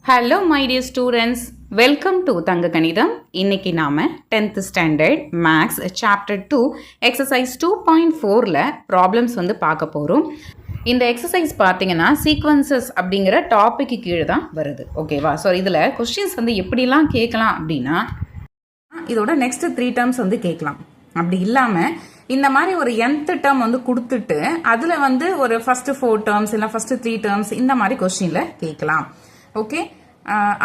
Hello my dear students, welcome to Thanga Kanitham. இன்னைக்கு நாம 10th standard maths chapter 2 exercise 2.4ல problems பார்க்க போகிறோம். இந்த எக்ஸசைஸ் பார்த்தீங்கன்னா சீக்வன்சஸ் அப்படிங்கிற டாப்பிக்கு கீழே தான் வருது. ஓகேவா? ஸோ இதில் கொஸ்டின்ஸ் எப்படிலாம் கேட்கலாம் அப்படின்னா, இதோட நெக்ஸ்ட் 3 டேர்ம்ஸ் கேட்கலாம். அப்படி இல்லாமல் இந்த மாதிரி ஒரு nth டேர்ம் கொடுத்துட்டு அதில் ஒரு ஃபர்ஸ்ட் 4 டேர்ம்ஸ் இல்லை ஃபர்ஸ்ட் 3 டேர்ம்ஸ் இந்த மாதிரி கொஸ்டினில் கேட்கலாம். ஓகே,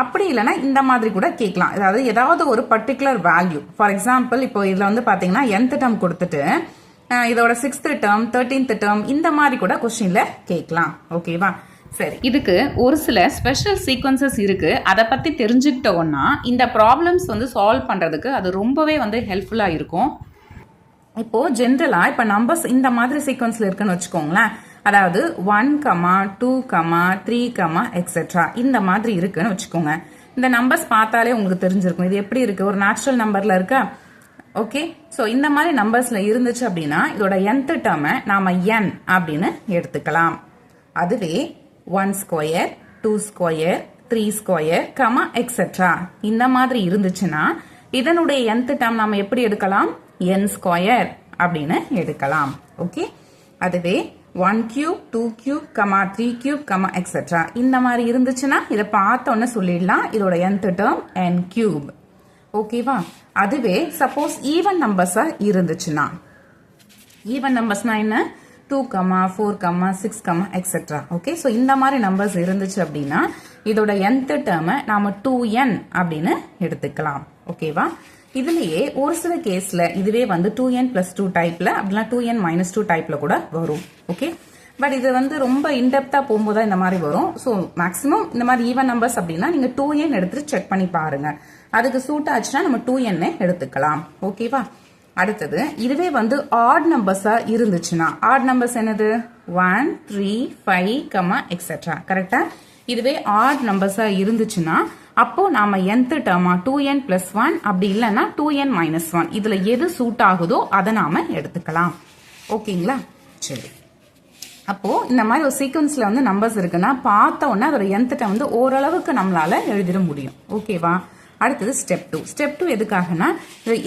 அப்படி இல்லைன்னா இந்த மாதிரி கூட கேட்கலாம். அதாவது ஏதாவது ஒரு பர்டிகுலர் வேல்யூ, ஃபார் எக்ஸாம்பிள் இப்போ இதில் பார்த்தீங்கன்னா nth டேர்ம் கொடுத்துட்டு இதோட 6th டேர்ம் 13th டேர்ம் இந்த மாதிரி கூட கொஸ்டினில் கேட்கலாம். ஓகேவா? சரி, இதுக்கு ஒரு சில ஸ்பெஷல் சீக்வன்சஸ் இருக்கு. அதை பற்றி தெரிஞ்சுக்கிட்டோன்னா இந்த ப்ராப்ளம்ஸ் சால்வ் பண்ணுறதுக்கு அது ரொம்பவே ஹெல்ப்ஃபுல்லாக இருக்கும். இப்போ ஜென்ரலா இப்போ நம்பர்ஸ் இந்த மாதிரி சீக்வன்ஸ்ல இருக்குன்னு வச்சுக்கோங்களேன். அதாவது 1, 2, 3, எக்ஸெட்ரா இந்த மாதிரி இருக்குன்னு வச்சுக்கோங்க. இந்த நம்பர்ஸ் பார்த்தாலே உங்களுக்கு தெரிஞ்சிருக்கும் இது எப்படி இருக்கு, ஒரு நேச்சுரல் நம்பர்ல இருக்கா. ஓகே, ஸோ இந்த மாதிரி நம்பர்ஸ்ல இருந்துச்சு அப்படின்னா இதோட nth டேர்மை நாம n அப்படின்னு எடுத்துக்கலாம். அதுவே 1 ஸ்கொயர் 2 ஸ்கொயர் 3 ஸ்கொயர் எக்ஸெட்ரா இந்த மாதிரி இருந்துச்சுன்னா இதனுடைய nth டேர்ம் நாம எப்படி எடுக்கலாம், n ஸ்கொயர் அப்படின்னு எடுக்கலாம். ஓகே, அதுவே 1 கியூப் 2 கியூப் 3 கியூப் எக்ஸெட்ரா இந்த மாதிரி இருந்துச்சுன்னா இதை பார்த்தோன்னு சொல்லிடலாம் இதோட nth டேர்ம் n கியூப். ஓகேவா? அதுவே சப்போஸ் ஈவன் நம்பர்ஸா இருந்துச்சுன்னா, ஈவன் நம்பர்ஸ்னா என்ன, 2, 4, 6, எக்ஸெட்ரா. ஓகே, ஸோ இந்த மாதிரி நம்பர்ஸ் இருந்துச்சு அப்படின்னா இதோட nth டேர்மை நாம 2n அப்படின்னு எடுத்துக்கலாம். ஓகேவா? இதுலயே ஒரு சில கேஸ்ல இதுவே 2n + 2 டைப்ல அப்படின்னா 2n - 2 டைப்ல கூட வரும். ஓகே, பட் இது ரொம்ப இன்டெப்தா போகும்போது இந்த மாதிரி வரும். ஸோ மேக்ஸிமம் இந்த மாதிரி ஈவன் நம்பர்ஸ் அப்படின்னா நீங்க 2n எடுத்துட்டு செக் பண்ணி பாருங்க. அதுக்கு சூட் ஆச்சுன்னா நம்ம 2n எடுத்துக்கலாம். ஓகேவா? அடுத்தது இதுவே ஆட் நம்பர்ஸா இருந்துச்சுன்னா, ஆட் நம்பர்ஸ் என்னது 1, 3, 5, எக்ஸெட்ரா. கரெக்டா? இதுவே ஆட் நம்பர்ஸா இருந்துச்சுன்னா அப்போ நாம nth டேர்மா 2n + 1 அப்படி இல்லைன்னா 2n - 1 இதுல எது சூட் ஆகுதோ அதை நாம எடுத்துக்கலாம். ஓகேங்களா? சரி, அப்போ இந்த மாதிரி ஒரு சீக்வன்ஸ்ல நம்பர்ஸ் இருக்குன்னா பார்த்த உடனே அதோட nth டேர்ம் ஓரளவுக்கு நம்மளால எழுதிட முடியும். ஓகேவா? அடுத்தது ஸ்டெப் 2. ஸ்டெப் 2 எதுக்காகனா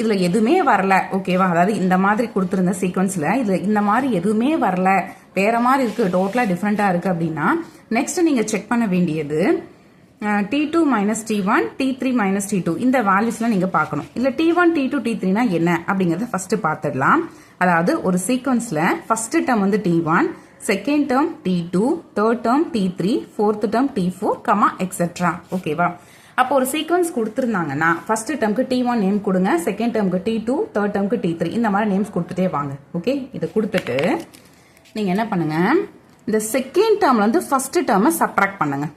இதுல எதுவுமே வரல. ஓகேவா? அதாவது இந்த மாதிரி கொடுத்துருந்த சீக்வன்ஸ்ல இதுல இந்த மாதிரி எதுவுமே வரல, வேற மாதிரி இருக்கு, டோட்டலா டிஃப்ரெண்டா இருக்கு அப்படின்னா நெக்ஸ்ட் நீங்க செக் பண்ண வேண்டியது T2 - T1 T3 - T2 இந்த வேல்யூஸ்லாம் நீங்க பார்க்கணும். இல்ல T1 T2 T3னா என்ன அப்படிங்கறத ஃபர்ஸ்ட் பார்த்துடலாம். அதாவது ஒரு சீக்வன்ஸ்ல first term T1, second term T2, third term T3, fourth term T4, etcetera. ஓகேவா? அப்போ ஒரு சீக்வன்ஸ் கொடுத்துருந்தாங்கன்னா ஃபர்ஸ்ட் டேர்ம்க்கு T1 நேம் கொடுங்க, செகண்ட் டேர்ம்க்கு T2, தேர்ட் டேர்ம்க்கு T3 இந்த மாதிரி நேம்ஸ் கொடுத்துட்டே வாங்க. ஓகே, இதை கொடுத்துட்டு நீங்க என்ன பண்ணுங்க, இந்த செகண்ட் டேர்ம்ல ஃபர்ஸ்ட் டேர்மை சப்ட்ராக்ட் பண்ணுங்க.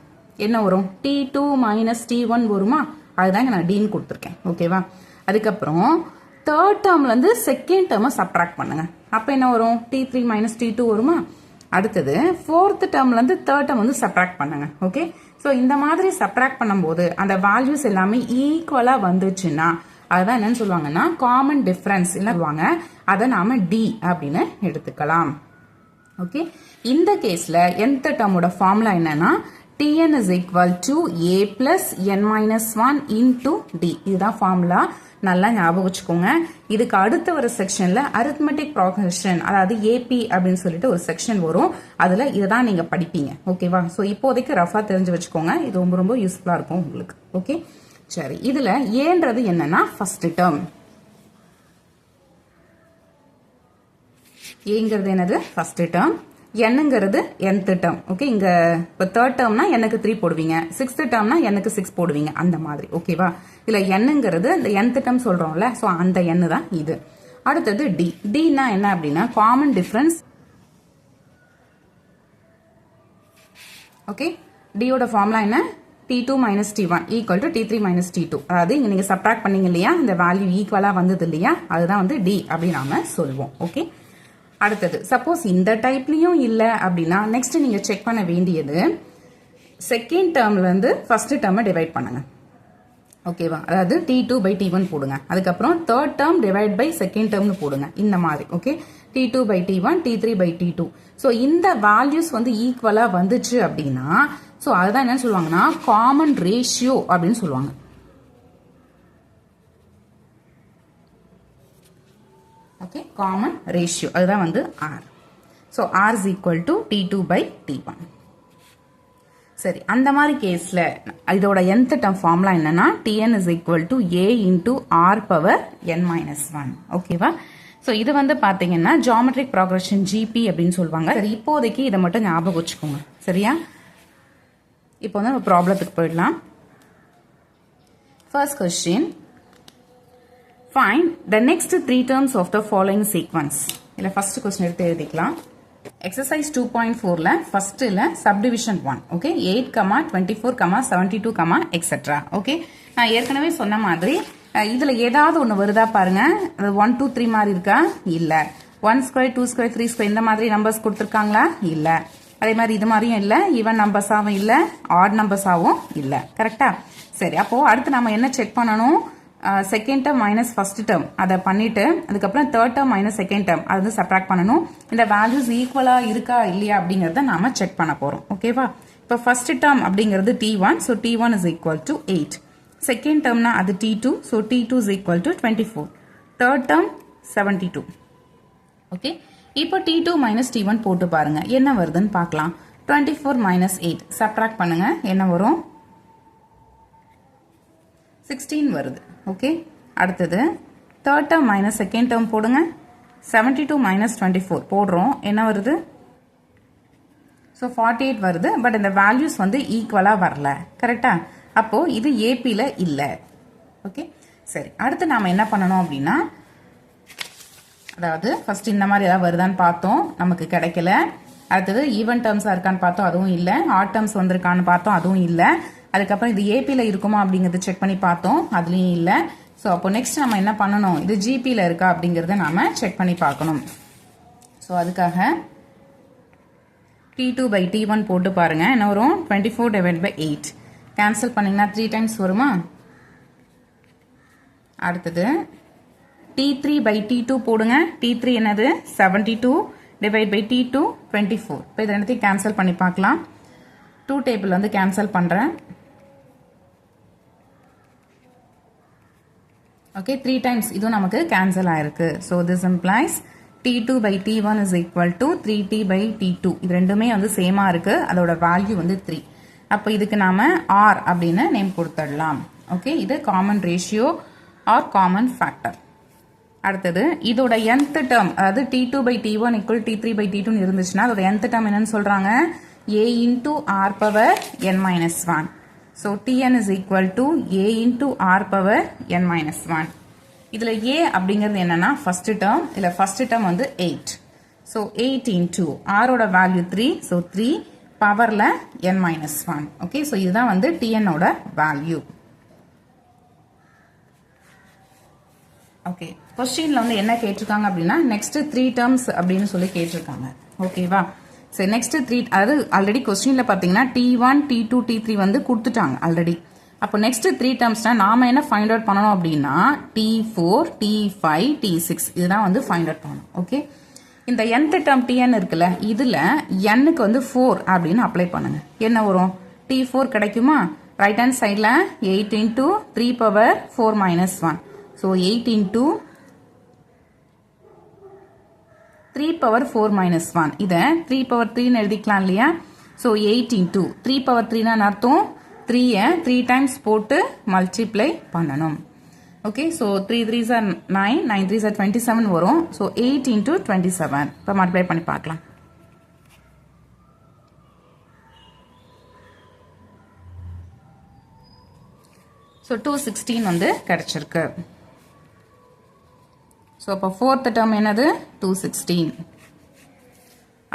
என்ன வரும், T2 - T1 வருமா, அதுதான் நான் டீன் கொடுத்துருக்கேன். ஓகேவா? அதுக்கப்புறம் தேர்ட் டேர்ம்ல செகண்ட் டேர்மை சப்ட்ராக்ட் பண்ணுங்க. அப்ப என்ன வரும், T3 - T2 வருமா. அடுத்தது ஃபோர்த் டேர்ம்ல தேர்ட் டேர்ம் சப்ட்ராக்ட் பண்ணுங்க. ஓகே, ஸோ இந்த மாதிரி சப்ட்ராக்ட் பண்ணும்போது அந்த வேல்யூஸ் எல்லாமே ஈக்குவலா வந்துச்சுன்னா அதுதான் என்னன்னு சொல்லுவாங்கன்னா காமன் டிஃபரன்ஸ் சொல்லுவாங்க. அதை நாம டி அப்படின்னு எடுத்துக்கலாம். ஓகே, இந்த கேஸ்ல nth டேர்மோட ஃபார்முலா என்னன்னா Tn is equal to a plus n minus 1 into d. இதுதான் ஃபார்முலா. நல்லா ஞாபகம் வச்சுக்கோங்க. இதுக்கு அடுத்த ஒரு செக்ஷன்ல அரித்மெட்டிக் ப்ராக்ரஷன், அதாவது ஏபி அப்படின்னு சொல்லிட்டு ஒரு செக்ஷன் வரும். அதுல இதுதான் நீங்க படிப்பீங்க. ஓகேவா? ஸோ இப்போதைக்கு ரஃபா தெரிஞ்சு வச்சுக்கோங்க. இது ரொம்ப ரொம்ப யூஸ்ஃபுல்லா இருக்கும் உங்களுக்கு. ஓகே, சரி, இதுல ஏன்றது என்னன்னா ஃபர்ஸ்ட் டேர்ம், ஏங்கிறது என்னது ஃபர்ஸ்ட் டேர்ம், என்னங்கிறது nth டேர்ம். ஓகே, இங்க இப்போ தேர்ட் டேர்ம்னா எனக்கு 3 போடுவீங்க, சிக்ஸ்த் டேர்ம்னா எனக்கு 6 போடுவீங்க, அந்த மாதிரி. ஓகேவா? இதுல என்னங்கிறது இந்த nth டேர்ம் சொல்றோம்ல, ஸோ அந்த n தான் இது. அடுத்தது டி. டினா என்ன அப்படின்னா காமன் டிஃபரன்ஸ். ஓகே, டியோட ஃபார்முலா என்ன, T2 - T1 equal to T3 - T2. அதாவது இங்க நீங்க சப்ட்ராக்ட் பண்ணீங்க இல்லையா, இந்த வேல்யூ ஈக்குவலா வந்தது இல்லையா, அதுதான் டி அப்படின்னு நாம சொல்லுவோம். ஓகே, அடுத்தது சப்போஸ் இந்த டைப்லயும் இல்ல அப்படின்னா நெக்ஸ்ட் நீங்க செக் பண்ண வேண்டியது செகண்ட் டேர்ம்ல ஃபர்ஸ்ட் டேர்மை டிவைட் பண்ணுங்க. ஓகேவா? அதாவது T2 / T1 போடுங்க. அதுக்கப்புறம் third term divide by second டேர்ம்னு போடுங்க. இந்த மாதிரி. Okay, T2 / T1 T3 / T2. So இந்த வேல்யூஸ் ஈக்குவலா வந்துச்சு அப்படின்னா ஸோ அதுதான் என்ன சொல்லுவாங்கன்னா காமன் ரேஷியோ அப்படின்னு சொல்லுவாங்க. ஓகே, காமன் ரேஷியோ அதுதான் வந்து R. So R is equal to T2/T1. சரி, அந்த மாதிரி கேஸில் இதோட nth டேர்ம் ஃபார்முலா என்னன்னா Tn is equal to A into R power n-1. ஓகேவா? ஸோ இது வந்து பார்த்தீங்கன்னா ஜியாமெட்ரிக் ப்ராக்ரஷன் GP அப்படின்னு சொல்லுவாங்க. சரி, இப்போதைக்கு இதை மட்டும் ஞாபகம் வச்சுக்கோங்க. சரியா? இப்போ வந்து நம்ம ப்ராப்ளத்துக்கு போயிடலாம். First question, find the next 3 terms of the following sequence. இல்லை ஃபர்ஸ்ட் கொஸ்டின் எடுத்து எழுதிக்கலாம். Exercise 2.4ல ஃபர்ஸ்ட்ல subdivision 1. Okay, 8, 24, 72, etc. ஓகே, நான் ஏற்கனவே சொன்ன மாதிரி இதுல ஏதாவது ஒன்று வருதா பாருங்க. 1, 2, 3 மாதிரி இருக்கா? இல்ல. 1 square, 2 square, 3 square இந்த மாதிரி நம்பர்ஸ் கொடுத்துருக்காங்களா? இல்ல. அதே மாதிரி இது மாதிரியும் இல்ல, ஈவன் நம்பர்ஸாவும் இல்ல, ஆட் நம்பர்ஸாவும் இல்ல. கரெக்டா? சரி, அப்போ அடுத்து நம்ம என்ன செக் பண்ணணும்? Second term minus first term அதை பண்ணிட்டு அதுக்கப்புறம் third term minus second term அது வந்து சப்ராக்ட் பண்ணணும். இந்த வேல்யூஸ் ஈக்குவலா இருக்கா இல்லையா அப்படிங்கறத நாம செக் பண்ண போறோம். ஓகேவா? இப்போ ஃபர்ஸ்ட் டேர்ம் அப்படிங்கிறது T1, so T1 is equal to 8. Second டேர்ம்னா அது T2, so T2 is equal to 24. Third term 72. Okay, இப்போ T2 மைனஸ் T1 போட்டு பாருங்க என்ன வருதுன்னு பார்க்கலாம். 24 மைனஸ் 8 சப்ராக்ட் பண்ணுங்க, என்ன வரும்? 16 வருது. ஓகே, அடுத்தது third term minus second term போடுங்க. 72 மைனஸ் 24 போடுறோம், என்ன வருது? ஸோ 48 வருது. பட் இந்த வேல்யூஸ் வந்து ஈக்குவலாக வரல. கரெக்டா? அப்போ இது ஏபியில் இல்லை. ஓகே, சரி, அடுத்து நாம என்ன பண்ணணும் அப்படின்னா, அதாவது ஃபர்ஸ்ட் இந்த மாதிரி ஏதாவது வருதான்னு பார்த்தோம், நமக்கு கிடைக்கல. அடுத்தது ஈவன் டேர்ம்ஸாக இருக்கான்னு பார்த்தோம், அதுவும் இல்லை. ஆட் டேர்ம்ஸ் வந்திருக்கான்னு பார்த்தோம், அதுவும் இல்லை. அதுக்கப்புறம் இது ஏபியில் இருக்குமா அப்படிங்கிறது செக் பண்ணி பார்த்தோம், அதுலேயும் இல்லை. ஸோ அப்போ நெக்ஸ்ட் நம்ம என்ன பண்ணணும்? இது ஜிபியில் இருக்கா அப்படிங்கிறத நாம செக் பண்ணி பார்க்கணும். ஸோ அதுக்காக T2/T1 போட்டு பாருங்க, என்ன வரும்? 24/8 கேன்சல் பண்ணீங்கன்னா 3 டைம்ஸ் வருமா? அடுத்தது T3/T2 போடுங்க. T3 என்னது? 72 டிவைட் பை T2 24. இப்போ இதை ரெண்டுத்தையும் கேன்சல் பண்ணி பார்க்கலாம். 2 டேபிள் வந்து கேன்சல் பண்ணுறேன். ஓகே, 3 டைம்ஸ் இதுவும் நமக்கு கேன்சல் ஆயிருக்கு. So this implies T2/T1 is equal to 3T/T2. இது ரெண்டுமே வந்து சேமா இருக்கு, அதோட வேல்யூ வந்து 3. அப்போ இதுக்கு நாம R அப்படின்னு நேம் கொடுத்துடலாம். ஓகே, இது common ratio R common factor. அடுத்தது இதோட nth டேர்ம், அதாவது T2/T1 equal T3/T2 இருந்துச்சுன்னா அதோட nth டேர்ம் என்னன்னு சொல்றாங்க? A into R power n-1. So Tn is equal to A into R power n-1. இதுல A அப்படிங்கிறது என்னன்னா ஃபர்ஸ்ட் டேர்ம், இல்ல ஃபர்ஸ்ட் டேர்ம் வந்து 8. So 8 into R ஓட value 3, so 3 பவர்ல n-1. Okay, so இதுதான் வந்து Tn ஓட வேல்யூ. ஓகே, கொஸ்டின்ல வந்து என்ன கேட்டிருக்காங்க அப்படின்னா நெக்ஸ்ட் 3 டேர்ம்ஸ் அப்படின்னு சொல்லி கேட்டிருக்காங்க. ஓகேவா? சரி, நெக்ஸ்ட் 3, அதாவது ஆல்ரெடி கொஸ்டின்ல பாத்தீங்கன்னா T1, T2, T3 வந்து கொடுத்துட்டாங்க ஆல்ரெடி. அப்போ நெக்ஸ்ட் 3 டேர்ம்ஸ்னா நாம என்ன ஃபைண்ட் அவுட் பண்ணணும் அப்படின்னா T4, T5, T6 இதுதான் வந்து ஃபைண்ட் அவுட் பண்ணணும். ஓகே, இந்த nth டேர்ம் Tn இருக்குல்ல, இதுல nக்கு வந்து 4 அப்படின்னு அப்ளை பண்ணுங்க. என்ன வரும்? T4 கிடைக்குமா? ரைட் ஹேண்ட் சைட்ல 8 into 3 power 4 minus 1. So 8 into 3 power 4 minus 1. இதை 3 power 3 எழுதிக்கலாம் இல்லையா? ஸோ 8 into 3 power 3 அர்த்தம் 3 3 டைம்ஸ் போட்டு மல்டிப்ளை பண்ணணும். Okay, so 3 3s are 9, 9 3s are 27 வரும். ஸோ 8 into 27 இப்போ மல்டிப்ளை பண்ணி பார்க்கலாம். ஸோ 216 வந்து கிடைச்சிருக்கு. ஸோ அப்போ ஃபோர்த் டேர்ம் என்னது? 216.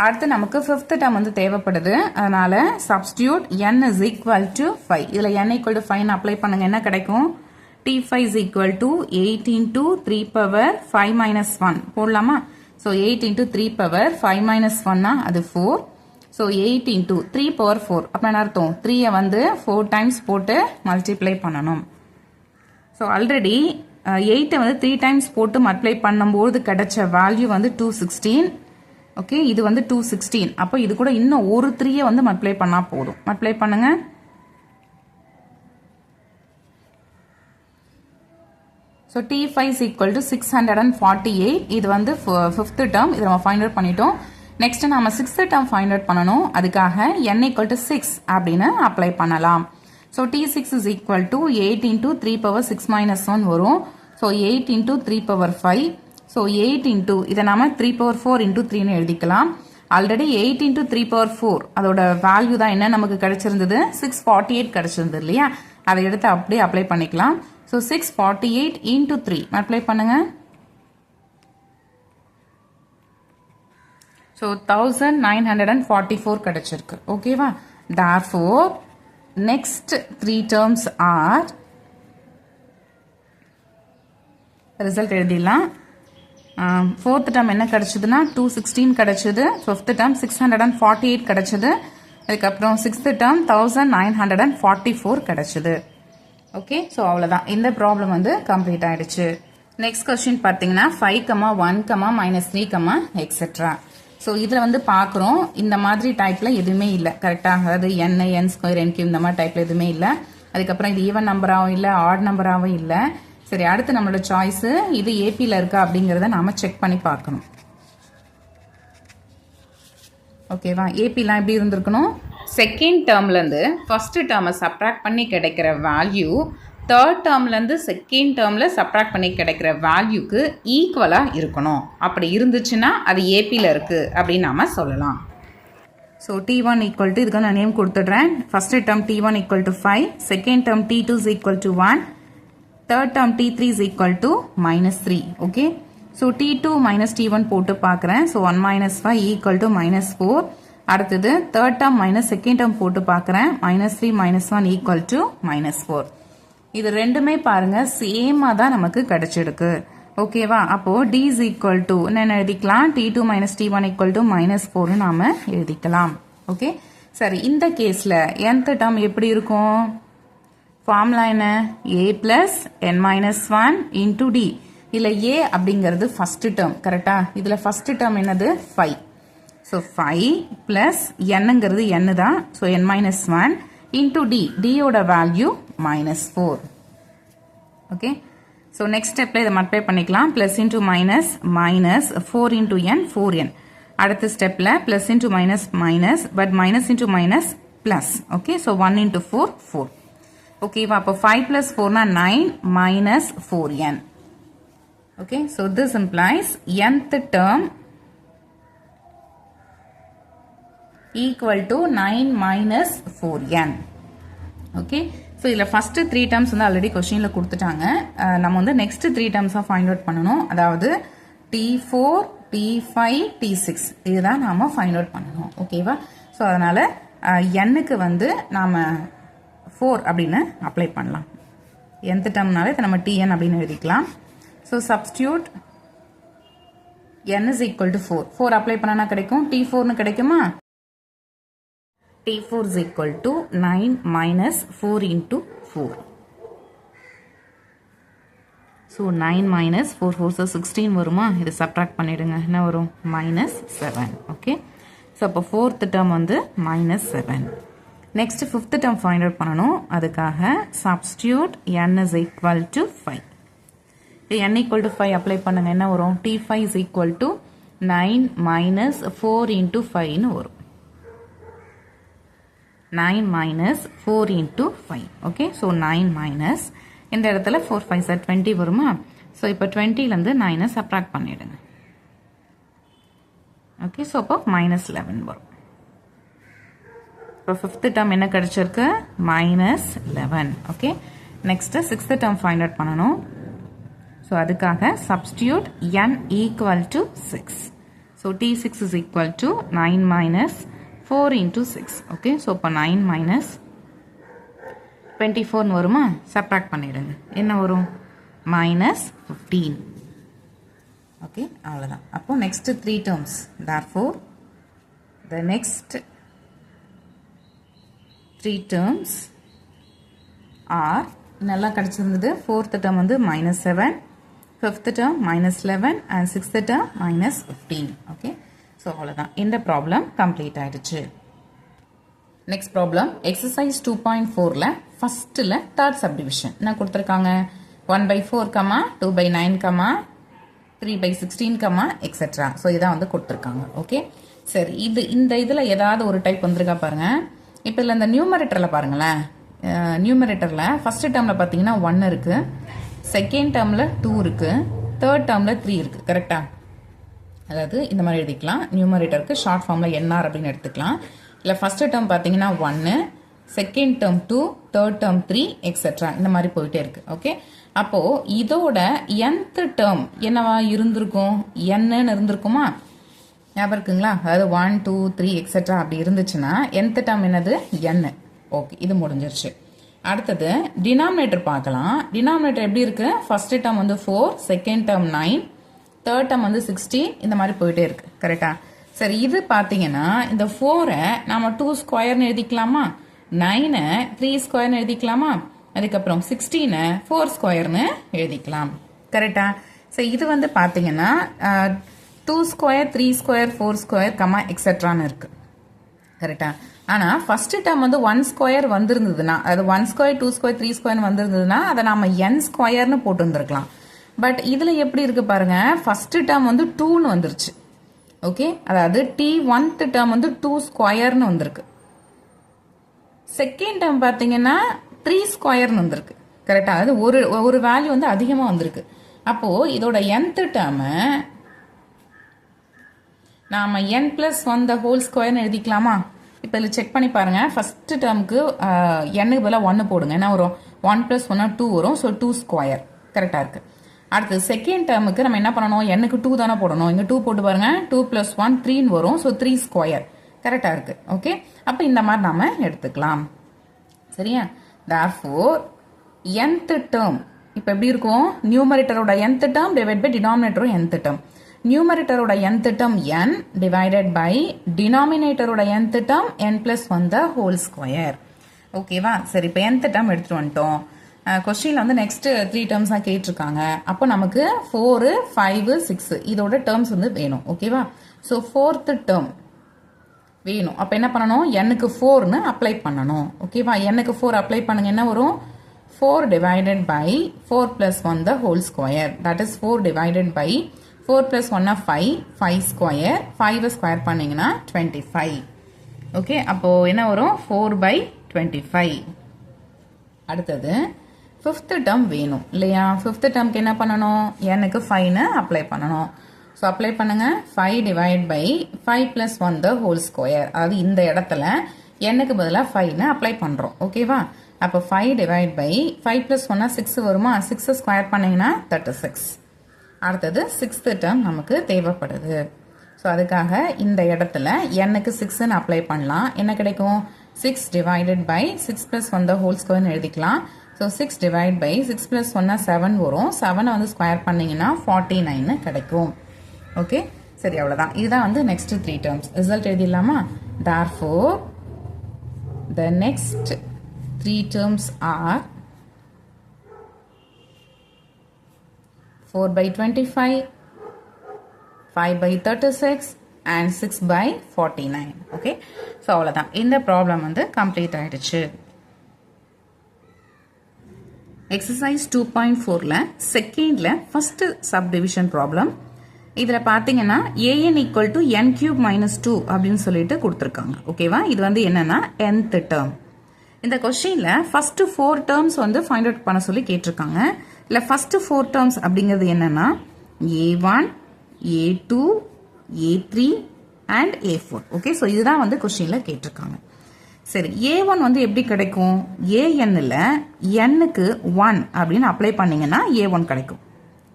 அடுத்து நமக்கு ஃபிஃப்த் டேர்ம் வந்து தேவைப்படுது, அதனால substitute n is equal to 5. இதில் n equal to 5 அப்ளை பண்ணுங்க, என்ன கிடைக்கும்? T5 is equal to 8 into 3 power 5 minus 1 போடலாமா? ஸோ 8 into 3 power 5 minus 1 அது 4. ஸோ 8 into 3 power 4 அப்போ என்ன அர்த்தம்? 3 வந்து 4 டைம்ஸ் போட்டு மல்டிப்ளை பண்ணணும். ஸோ ஆல்ரெடி 8 வந்து 3 டைம்ஸ் போட்டு மல்டிப்ளை பண்ணும்போது கிடைச்ச வேல்யூ வந்து 216. ஓகே, இது வந்து 216. அப்போ இது கூட இன்னும் ஒரு 3 வந்து மல்டிப்ளை பண்ணால் போதும். மல்டிப்ளை பண்ணுங்க. So T5 is equal to 648. இது வந்து 5th term. இது நம்ம ஃபைண்ட் அவுட் பண்ணிட்டோம். நெக்ஸ்ட் நம்ம 6th term ஃபைண்ட் அவுட் பண்ணணும். அதுக்காக n equal to 6 அப்படின்னு அப்ளை பண்ணலாம். So T6 is equal to 8 into 3 power 6 minus 1 வரும். So 8 into 3 power 5. So 8 into இதை நாம 3 power 4 into 3ன்னு எழுதிக்கலாம். ஆல்ரெடி 8 into 3 power 4 அதோட வேல்யூ தான் என்ன நமக்கு கிடைச்சிருந்தது, 648 கிடைச்சிருந்தது இல்லையா. அதை எடுத்து அப்படியே அப்ளை பண்ணிக்கலாம். ஸோ 648 into 3 மல்டிப்ளை பண்ணுங்க. ஸோ 1944 கிடைச்சிருக்கு. ஓகேவா. therefore next 3 terms are, result எழுதிடலாம். 4th term என்ன கிடைச்சதுன்னா 216 கிடைச்சது. 5th term 648 கிடைச்சது. அதுக்கப்புறம் 6th term 1944 கிடைச்சது. ஓகே, ஸோ அவ்வளோதான். இந்த ப்ராப்ளம் வந்து கம்ப்ளீட் ஆயிடுச்சு. நெக்ஸ்ட் கொஸ்டின் பார்த்தீங்கன்னா 5, 1, -3, எக்ஸெட்ரா. ஸோ இதில் வந்து பார்க்குறோம், இந்த மாதிரி டைப்பில் எதுவுமே இல்லை கரெக்டாக. அதாவது n ஸ்கொயர் n கியூப் இந்த மாதிரி டைப்பில் எதுவுமே இல்லை. அதுக்கப்புறம் இது ஈவன் நம்பராகவும் இல்லை, ஆட் நம்பராகவும் இல்லை. சரி, அடுத்து நம்மளோட சாய்ஸு இது ஏபியில் இருக்கா அப்படிங்கிறத நாம செக் பண்ணி பார்க்கணும். ஓகேவா. ஏபிலாம் எப்படி இருந்திருக்கணும், செகண்ட் டேர்ம்லேருந்து ஃபர்ஸ்ட் டேர்மை சப்ராக்ட் பண்ணி கிடைக்கிற வேல்யூ தேர்ட் டேர்ம்லேருந்து செகண்ட் டேர்மில் சப்ராக்ட் பண்ணி கிடைக்கிற வேல்யூக்கு ஈக்குவலாக இருக்கணும். அப்படி இருந்துச்சுன்னா அது ஏபியில் இருக்குது அப்படின்னு நாம் சொல்லலாம். ஸோ T1 ஈக்குவல் டு, இதுக்கு நான் நேம் கொடுத்துட்றேன். First term T1 equal to 5, second term T2 is equal to 1, third term T3 is equal to -3. okay, so T2 minus T1 போட்டு பார்க்கிறேன். so 1 minus 5 equal to -4. அடுத்தது third term minus second term போட்டு பார்க்கிறேன். -3 minus 1 equal to -4. இது ரெண்டுமே பாருங்க சேமா தான் நமக்கு கிடைச்சிருக்கு. ஓகேவா. அப்போ D is equal to என்ன எழுதிக்கலாம், T2 minus T1 equal to -4 நாம எழுதிக்கலாம். ஓகே, சரி. இந்த கேஸ்ல nth term எப்படி இருக்கும், ஃபார்முலா என்ன, a plus n minus 1 into d. இதில் a அப்படிங்கிறது ஃபர்ஸ்ட் டேர்ம் கரெக்டா. இதில் ஃபர்ஸ்ட் டேர்ம் என்னது 5. ஸோ 5 பிளஸ் என்னங்கிறது n தான். So n minus 1 into d. dயோட வேல்யூ -4. ஓகே, ஸோ நெக்ஸ்ட் ஸ்டெப்பில் இதை மல்டிப்ளை பண்ணிக்கலாம். Plus into minus minus 4 into n 4n. அடுத்த ஸ்டெப்பில் plus into minus minus, but minus into minus plus. Okay, so 1 into 4 4. ஓகேவா. அப்போ 5 plus 4 na 9 minus 4n. Okay, so this implies nth term equal to 9 minus 4n. Okay, so இதில் first 3 terms வந்து already questionல கொடுத்துட்டாங்க. நம்ம வந்து next 3 terms find out பண்ணணும். அதாவது T4, T5, T6 இதுதான் நாம find out பண்ணணும். ஓகேவா. ஸோ அதனால nக்கு வந்து நாம 4 அப்படின்னு அப்ளை பண்ணலாம். nth டேர்ம்னால இதை நம்ம Tn அப்படின்னு எழுதிக்கலாம். So substitute n is equal to 4. 4 apply பண்ணனா கிடைக்கும், T4னு கிடைக்குமா. T4 is equal to 9 minus 4 into 4. So 9 minus 4 4 16 வருமா. இதை சப்ட்ராக்ட் பண்ணிடுங்க, என்ன வரும், -7. ஓகே, ஸோ அப்போ 4th டேர்ம் வந்து -7. Next 5th term find out பண்ணணும். அதுக்காக substitute n is equal to 5. n equal to 5 apply பண்ணுங்க, என்ன வரும், T5 is equal to 9 minus 4 into 5 னு வரும். 9 minus 4 into 5. Okay, so 9 minus இந்த இடத்துல 4 5 20 வருமா. ஸோ இப்போ 20லேருந்து 9 சப்ட்ராக்ட் பண்ணிடுங்க. ஓகே, ஸோ அப்போ -11 வரும். இப்போ 5th term என்ன கிடைச்சிருக்கு, -11. Okay, next 6th term find out பண்ணணும். ஸோ அதுக்காக substitute n equal to 6. So T6 is equal to 9 minus 4 into 6. Okay, so இப்போ 9 minus 24 வருமா. சப்ட்ராக்ட் பண்ணிடுங்க, என்ன வரும், -15. ஓகே, அவ்வளோதான். அப்போ next 3 terms. therefore the next 3 terms are நல்லா கிடைச்சிருந்தது. 4th term வந்து -7, 5th term -11 and 6th term -15. okay, so அவ்வளோதான், இந்த ப்ராப்ளம் கம்ப்ளீட் ஆயிடுச்சு. நெக்ஸ்ட் ப்ராப்ளம் எக்ஸசைஸ் 2.4ல ஃபஸ்ட்டில் தேர்ட் சப்டிவிஷன் என்ன கொடுத்துருக்காங்க, 1/4, 2/9, 3/16, எக்ஸெட்ரா. ஸோ இதான் வந்து கொடுத்துருக்காங்க. ஓகே, சரி, இந்த இதில் ஏதாவது ஒரு டைப் வந்திருக்கா பாருங்க. இப்போ இதில் இந்த நியூமரேட்டரில் பாருங்களேன், நியூமரேட்டரில் ஃபஸ்ட்டு டேர்மில் பார்த்தீங்கன்னா 1 இருக்குது, செகண்ட் டேர்மில் 2 இருக்குது, தேர்ட் டேர்மில் 3 இருக்குது. கரெக்டாக? அதாவது இந்த மாதிரி எழுதிக்கலாம். நியூமரேட்டருக்கு ஷார்ட் ஃபார்மில் என்ஆர் அப்படின்னு எடுத்துக்கலாம். இல்லை ஃபஸ்ட்டு டேர்ம் பார்த்தீங்கன்னா 1, second term 2, third term 3, etcetera. இந்த மாதிரி போயிட்டே இருக்கு. ஓகே, அப்போது இதோட nth டேர்ம் என்னவா இருந்திருக்கும், என்னன்னு இருந்திருக்குமா? ஞாபகம் இருக்குங்களா? அதாவது 1, 2, 3, எக்ஸெட்ரா அப்படி இருந்துச்சுன்னா nth டேர்ம் என்னது, n. ஓகே, இது முடிஞ்சிருச்சு. அடுத்தது டினாமினேட்டர் பார்க்கலாம். டினாமினேட்டர் எப்படி இருக்கு, ஃபர்ஸ்ட் டேர்ம் வந்து 4, செகண்ட் டேர்ம் 9, தேர்ட் டேர்ம் வந்து 16, இந்த மாதிரி போயிட்டே இருக்கு. கரெக்டா? சரி, இது பார்த்தீங்கன்னா இந்த 4-ஐ நாம 2 ஸ்கொயர்னு எழுதிக்கலாமா, 9-ஐ 3 ஸ்கொயர்னு எழுதிக்கலாமா, அதுக்கப்புறம் 16-ஐ 4 ஸ்கொயர்னு எழுதிக்கலாம். கரெக்டா? சரி, இது வந்து பார்த்தீங்கன்னா 2 ஸ்கொயர், 3 ஸ்கொயர், 4 ஸ்கொயர், எக்ஸெட்ரான்னு இருக்கு. கரெக்டா? ஆனால் ஃபர்ஸ்ட் டேர்ம் வந்து 1 ஸ்கொயர் வந்திருந்ததுன்னா, அது 1 ஸ்கொயர், 2 ஸ்கொயர், 3 ஸ்கொயர் வந்திருந்ததுன்னா அதை நாம n ஸ்கொயர்னு போட்டு வந்துருக்கலாம். பட் இதில் எப்படி இருக்கு பாருங்க, ஃபர்ஸ்ட் டேர்ம் வந்து 2ன்னு வந்துருச்சு. ஓகே, அதாவது t1th டேர்ம் வந்து 2 ஸ்கொயர்னு வந்திருக்கு. செகண்ட் டேர்ம் பார்த்தீங்கன்னா 3 ஸ்கொயர்னு வந்திருக்கு. கரெக்டா? அது ஒரு வேல்யூ வந்து அதிகமாக வந்திருக்கு. அப்போ இதோட nth டேர்மை நாம n+1 the whole ஸ்கொயர்னு எழுதிக்கலாமா? இப்போ இதில் செக் பண்ணி பாருங்க. ஃபர்ஸ்ட் டேர்முக்கு n பதிலாக 1 போடுங்க. என்ன வரும், 1 + 1 2 வரும். So 2 square. கரெக்டாக இருக்கு. அடுத்து செகண்ட் டேர்முக்கு நம்ம என்ன பண்ணணும், n-க்கு 2 தானே போடணும். இங்கே 2 போட்டு பாருங்க, 2 + 1 3ன்னு வரும். So 3 square. கரெக்டாக இருக்கு. ஓகே, அப்போ இந்த மாதிரி நாம எடுத்துக்கலாம். சரியா? therefore nth டேர்ம் இப்போ எப்படி இருக்கும், நியூமரேட்டரோட nth டேர்ம் டிவைட் பை டினாமினேட்டரோட nth டேர்ம். நியூமரேட்டரோட nth term n divided by டினாமினேட்டரோட nth term n+1 the whole square. ஓகேவா? சரி, இப்போ nth டேர்ம் எடுத்துட்டு வந்துட்டோம். கொஸ்டின்ல வந்து நெக்ஸ்ட் 3 டேர்ம்ஸ் தான் கேட்டிருக்காங்க. அப்போ நமக்கு 4, 5, 6 இதோட டேர்ம்ஸ் வந்து வேணும். ஓகேவா? ஸோ 4th டேர்ம் வேணும். அப்போ என்ன பண்ணணும், n-க்கு 4ன்னு அப்ளை பண்ணணும். ஓகேவா? n-க்கு 4 அப்ளை பண்ணுங்க. என்ன வரும், 4 divided by 4 + 1 the whole square. That is 4 divided by 4 + 1 5, 5 square. 5 square பண்ணீங்கன்னா 25. ஓகே, அப்போ என்ன வரும், 4/25. அடுத்தது 5th டேர்ம் வேணும் இல்லையா? 5th டேர்ம்க்கு என்ன பண்ணணும், n-க்கு 5ன்னு அப்ளை பண்ணணும். ஸோ அப்ளை பண்ணுங்க. 5 divide by 5 + 1 the whole square. அதாவது இந்த இடத்துல n-க்கு பதிலாக 5ன்னு அப்ளை பண்ணுறோம். ஓகேவா? அப்போ 5 டிவைட் பை 5 + 1 6 வருமா, 6 ஸ்கொயர் பண்ணீங்கன்னா 36. அடுத்தது 6th டேர்ம் நமக்கு தேவைப்படுது. ஸோ அதுக்காக இந்த இடத்துல n-க்கு 6ன்னு அப்ளை பண்ணலாம். என்ன கிடைக்கும், 6 டிவைடட் பை 6 + 1 the whole ஸ்கொயர்னு எழுதிக்கலாம். ஸோ 6 டிவைட் பை 6 + 1 7 வரும். 7 வந்து ஸ்கொயர் பண்ணீங்கன்னா 49 கிடைக்கும். ஓகே, சரி, அவ்வளோதான். இதுதான் வந்து நெக்ஸ்ட் 3 டேர்ம்ஸ். ரிசல்ட் எழுதிடலாமா? therefore the next 3 terms are 4/25, 5/36 and 6/49. Okay, so அவ்வளோதான். இந்த ப்ராப்ளம் வந்து கம்ப்ளீட் ஆயிடுச்சு. எக்ஸசைஸ் 2.4ல செகண்டில் ஃபர்ஸ்ட் சப்டிவிஷன் ப்ராப்ளம். இதில் பார்த்தீங்கன்னா an = n³ - 2 அப்படின்னு சொல்லிட்டு கொடுத்துருக்காங்க. ஓகேவா? இது வந்து என்னன்னா nth டேர்ம். இந்த கொஸ்டினில் ஃபர்ஸ்ட் 4 டேர்ம்ஸ் வந்து ஃபைண்ட் அவுட் பண்ண சொல்லி கேட்டிருக்காங்க. இல்லை ஃபர்ஸ்ட் 4 டேர்ம்ஸ் அப்படிங்கிறது என்னன்னா a1, a2, a3 and a4. Okay, so இதுதான் வந்து கொஸ்டினில் கேட்டிருக்காங்க. சரி, a1 வந்து எப்படி கிடைக்கும், an-ல் n-க்கு 1 அப்படின்னு அப்ளை பண்ணீங்கன்னா a1 கிடைக்கும்.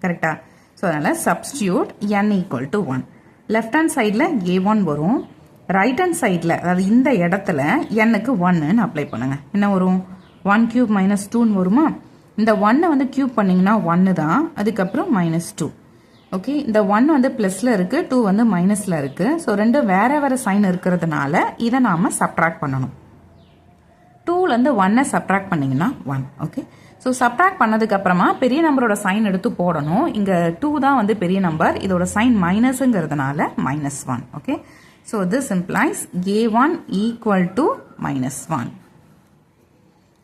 கரெக்டா? ஸோ அதனால் சப்ஸ்டியூட் n = 1. லெஃப்ட் ஹேண்ட் சைடில் a1 வரும், ரைட் ஹேண்ட் சைடில் அதாவது இந்த இடத்துல n-க்கு 1ன்னு அப்ளை பண்ணுங்க. என்ன வரும், 1³ - 2ன்னு வருமா? இந்த 1 வந்து கியூப் பண்ணிங்கன்னா 1 தான், அதுக்கப்புறம் -2. ஓகே, இந்த 1 வந்து ப்ளஸில் இருக்குது, 2 வந்து மைனஸில் இருக்குது. ஸோ ரெண்டும் வேறு வேறு சைன் இருக்கிறதுனால இதை நாம் சப்ட்ராக்ட் பண்ணணும். 2லேருந்து 1-ஐ சப்ட்ராக்ட் பண்ணிங்கன்னா 1. ஓகே, ஸோ சப்ராக்ட் பண்ணதுக்கு அப்புறமா பெரிய நம்பரோட சைன் எடுத்து போடணும். இங்கே 2 தான் வந்து பெரிய நம்பர், இதோட சைன் மைனஸுங்கிறதுனால -1. Okay, so this implies a1 equal to -1.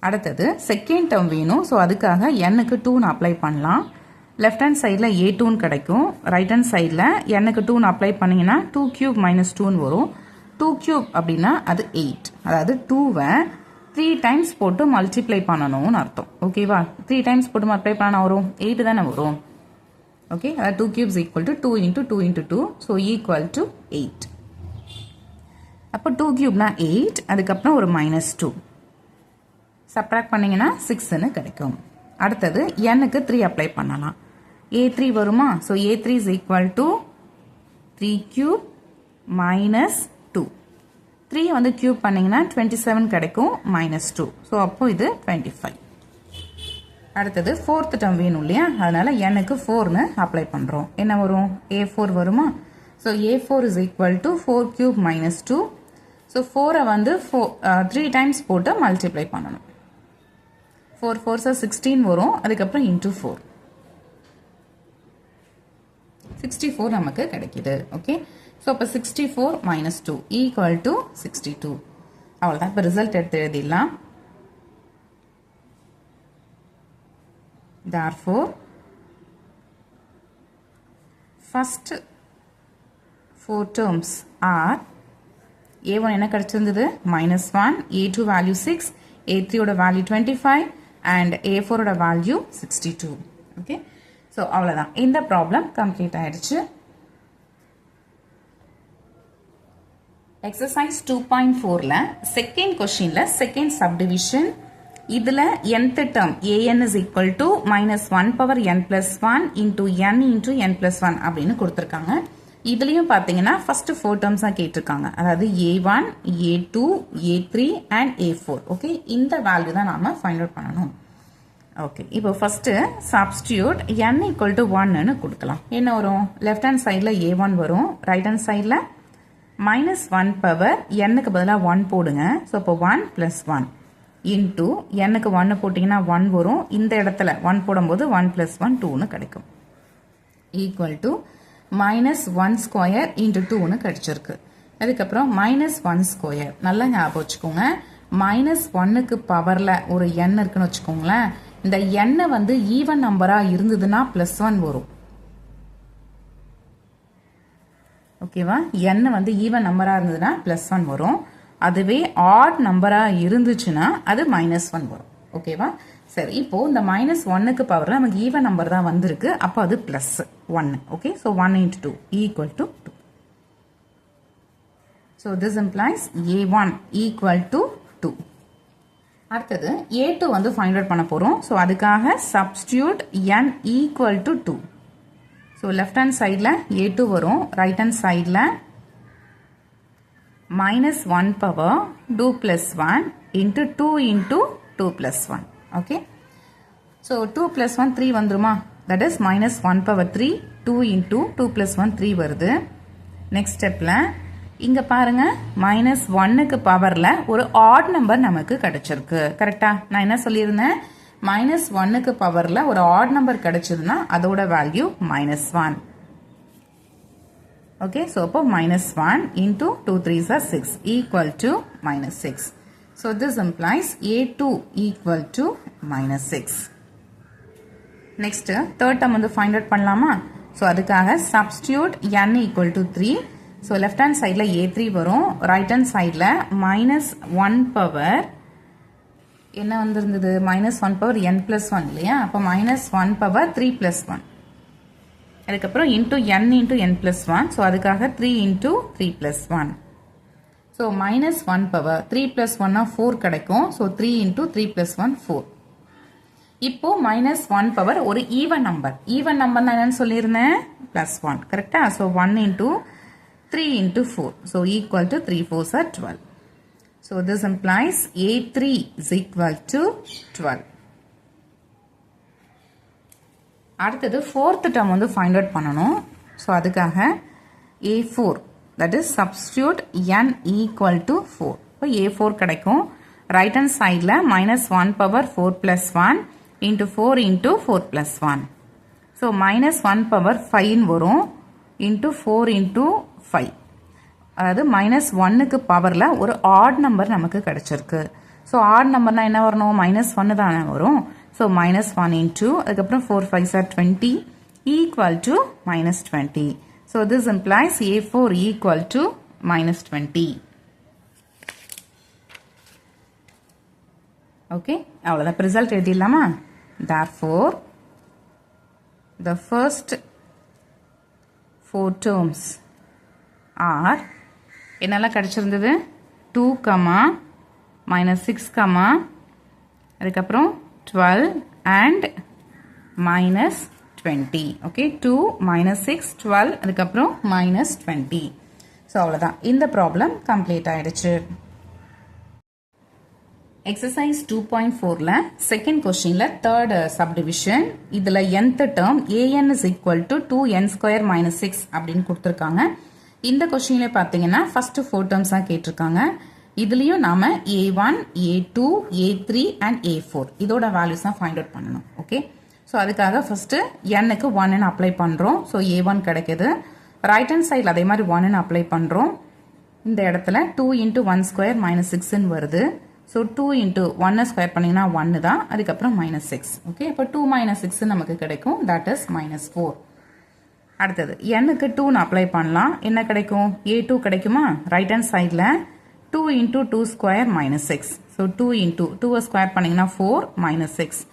அடுத்தது செகண்ட் டேர்ம் வேணும். ஸோ அதுக்காக n-க்கு 2 அப்ளை பண்ணலாம். லெஃப்ட் ஹேண்ட் சைடில் a2 கிடைக்கும், ரைட் ஹேண்ட் சைடில் n-க்கு 2 அப்ளை பண்ணிங்கன்னா 2 cube -2 வரும். 2 cube அப்படின்னா அது 8, அதாவது 2-வை 3 டைம்ஸ் போட்டு மல்டிப்ளை பண்ணணும்னு அர்த்தம். ஓகேவா, 3 டைம்ஸ் போட்டு மல்டிப்ளை பண்ண வரும் 8 தானே வரும். ஓகே, அதாவது 2 cubes equal to 2 into 2 into 2, so equal to 8. அப்போ 2 cubeனா 8, அதுக்கப்புறம் ஒரு -2 சப்ராக்ட் பண்ணிங்கன்னா 6ன்னு கிடைக்கும். அடுத்தது n-க்கு 3 அப்ளை பண்ணலாம். a3 வருமா, so a3 is equal to 3 cube -2. 3 வந்து கியூப் பண்ணிங்கன்னா 27 கிடைக்கும் -2, ஸோ அப்போ இது 25. அடுத்தது ஃபோர்த் டேர்ம் வேணும் இல்லையா, அதனால் n-க்கு 4ன்னு அப்ளை பண்ணுறோம். என்ன வரும், a4 வருமா, so a4 is equal to 4 cube -2. So 4-ஐ வந்து 3 டைம்ஸ் போட்டு மல்டிப்ளை பண்ணணும். 4 4s 16 வரும், அதுக்கப்புறம் இன்டூ 4, 64 நமக்கு கிடைக்குது. ஓகே, ஸோ அப்போ 64 -2 ஈக்குவல் டு 62. அவ்வளோதான், இப்போ ரிசல்ட் எடுத்து எழுதிடலாம். therefore first 4 terms are a1 என்ன கிடைச்சிருந்தது -1, a2 வேல்யூ 6, a3 ஓட வேல்யூ 25 and a4 ஓட வேல்யூ 62. ஓகே, ஸோ அவ்வளோதான், இந்த ப்ராப்ளம் கம்ப்ளீட் ஆயிடுச்சு. எக்ஸசைஸ் 2.4ல செகண்ட் கொஸ்டின்ல செகண்ட் சப்டிவிஷன், இதில் nth term an is equal to -1 power n plus 1 into n into n plus 1 அப்படின்னு கொடுத்துருக்காங்க. இதுலேயும் பார்த்தீங்கன்னா ஃபர்ஸ்ட் 4 டேர்ம்ஸாக கேட்டிருக்காங்க, அதாவது a1, a2, a3 and a4. Okay, இந்த வேல்யூ தான் நாம ஃபைண்ட் அவுட் பண்ணணும். ஓகே, இப்போ first substitute n equal to 1ன்னு கொடுக்கலாம். என்ன வரும், லெஃப்ட் ஹேண்ட் சைடில் a1 வரும், ரைட் ஹேண்ட் சைடில் -1 பவர் n-க்கு பதிலாக 1 போடுங்க. ஸோ இப்போ 1 plus 1 இன்டூ n-க்கு 1 போட்டிங்கன்னா 1 வரும், இந்த இடத்துல 1 போடும்போது 1 plus 1 2ன்னு கிடைக்கும். ஈக்குவல் டு -1 ஸ்கொயர் இன்ட்டு 2ன்னு கிடைச்சிருக்கு. அதுக்கப்புறம் -1 ஸ்கொயர், நல்லா ஞாபகம் வச்சுக்கோங்க. -1க்கு பவரில் ஒரு n இருக்குன்னு வச்சுக்கோங்களேன். இந்த n வந்து ஈவன் நம்பராக இருந்ததுன்னா +1 வரும். ஓகேவா, n வந்து ஈவன் நம்பராக இருந்ததுன்னா +1 வரும். அதுவே ஆட் நம்பராக இருந்துச்சுன்னா அது -1 வரும். ஓகேவா, சரி, இப்போ இந்த -1க்கு பவரில் நமக்கு ஈவன் நம்பர் தான் வந்திருக்கு, அப்போ அது +1. Okay, so 1 into 2 equal to 2. So this implies a1 equal to 2. அடுத்தது a2 வந்து ஃபைண்ட் அவுட் பண்ண போகிறோம். ஸோ அதுக்காக substitute n equal to 2. So left hand சைடில் a2 வரும், ரைட் ஹேண்ட் சைடில் -1 power 2 plus 1 into 2 into 2 plus 1. Okay, so 2 plus 1 3 வந்துருமா, that is -1 power 3, 2 into 2 plus 1 3 வருது. நெக்ஸ்ட் ஸ்டெப்பில் இங்கே பாருங்க, -1க்கு பவரில் ஒரு ஆட் நம்பர் நமக்கு கிடைச்சிருக்கு. கரெக்டா, நான் என்ன சொல்லியிருந்தேன், -1க்கு பவரில் ஒரு ஆட் நம்பர் கிடைச்சதுன்னா அதோட value -1. Okay, so -1 into 2 3s are 6 equal to -6. So this implies a2 equal to -6. Next, third term வந்து find out பண்ணலாமா? So அதுக்காக substitute n equal to 3. So left hand sideல a3 வரும், right hand sideல -1 power என்ன வந்திருந்தது, -1 power n plus 1 இல்லையா, அப்போ -1 power 3 plus 1. அதுக்கப்புறம் into n into n plus 1, so அதுக்காக 3 into 3 plus 1. So -1 power 3 plus 1 4 கிடைக்கும். So 3 into 3 plus 1 4. இப்போ -1 பவர் ஒரு ஈவன் நம்பர், ஈவன் நம்பர் நான் என்னன்னு சொல்லியிருந்தேன், +1. கரெக்டா, so 1 into 3 into 4, so equal to 3 4s are 12. So this implies a3 is equal to 12. அடுத்தது fourth term வந்து ஃபைண்ட் அவுட் பண்ணணும். ஸோ அதுக்காக a4, that is substitute n equal to 4. இப்போ a4 கிடைக்கும். ரைட் ஹேண்ட் சைடில் -1 power 4 plus 1, into 4 into 4 plus 1. So minus 1 power 5 வரும் into 4 into 5. அதாவது minus 1க்கு பவரில் ஒரு odd number நமக்கு கிடைச்சிருக்கு. ஸோ odd numberனா என்ன வரணும் minus 1 தானே வரும். ஸோ minus 1 into அதுக்கப்புறம் 4 5s are 20 equal to minus 20. So this implies A4 equal to minus 20. Okay, அவ்வளோதான் ரிசல்ட் எழுதிடலாமா. Therefore the first 4 terms are என்னெல்லாம் கிடைச்சிருந்தது 2, minus 6, அதுக்கப்புறம் 12 and minus 20. Okay, 2, minus 6, 12, அதுக்கப்புறம் minus 20. ஸோ அவ்வளோதான் இந்த ப்ராப்ளம் கம்ப்ளீட் ஆயிடுச்சு. Exercise 2.4ல second கொஸ்டின்ல தேர்ட் சப்டிவிஷன் இதுல nth term an is equal to 2n square minus 6 அப்படின்னு கொடுத்துருக்காங்க. இந்த கொஸ்டின்ல பாத்தீங்கன்னா ஃபர்ஸ்ட் 4 டேர்ம்ஸ் தான் கேட்டிருக்காங்க. இதுலயும் நாம a1 a2 a3 and a4 இதோட வேல்யூஸ் தான் ஃபைண்ட் அவுட் பண்ணணும். ஓகே, ஸோ அதுக்காக ஃபர்ஸ்ட் nக்கு 1 அப்ளை பண்றோம். ஸோ a1 கிடைக்குது. ரைட் ஹேண்ட் சைடில் அதே மாதிரி 1 அப்ளை பண்றோம். இந்த இடத்துல 2 into 1 square minus 6 வருது. ஸோ 2 into 1 ஸ்கொயர் பண்ணிங்கன்னா 1 தான், அதுக்கப்புறம் minus 6. ஓகே, இப்போ 2 minus 6 நமக்கு கிடைக்கும், that is minus 4. அடுத்தது nக்கு 2 அப்ளை பண்ணலாம். என்ன கிடைக்கும் a2 கிடைக்குமா. ரைட் ஹேண்ட் சைடில் 2 into 2 square minus 6. So 2 into 2 square பண்ணிங்கன்னா 4 minus 6.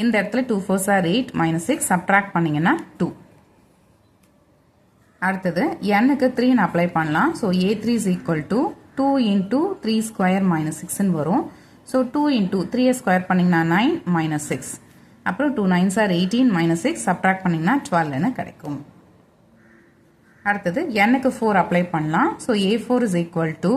இந்த இடத்துல 2 4s are 8 minus 6 சப்ட்ராக்ட் பண்ணிங்கன்னா 2. அடுத்தது nக்கு 3 அப்ளை பண்ணலாம். So a3 is equal to 2 into 3 square minus 6 வரும். ஸோ 2 into 3 ஸ்கொயர் பண்ணிங்கன்னா 9 minus 6. அப்புறம் 2 9s are 18 minus 6 சப்ட்ராக்ட் பண்ணிங்கன்னா 12 கிடைக்கும். அடுத்தது nக்கு 4 அப்ளை பண்ணலாம். So a4 is equal to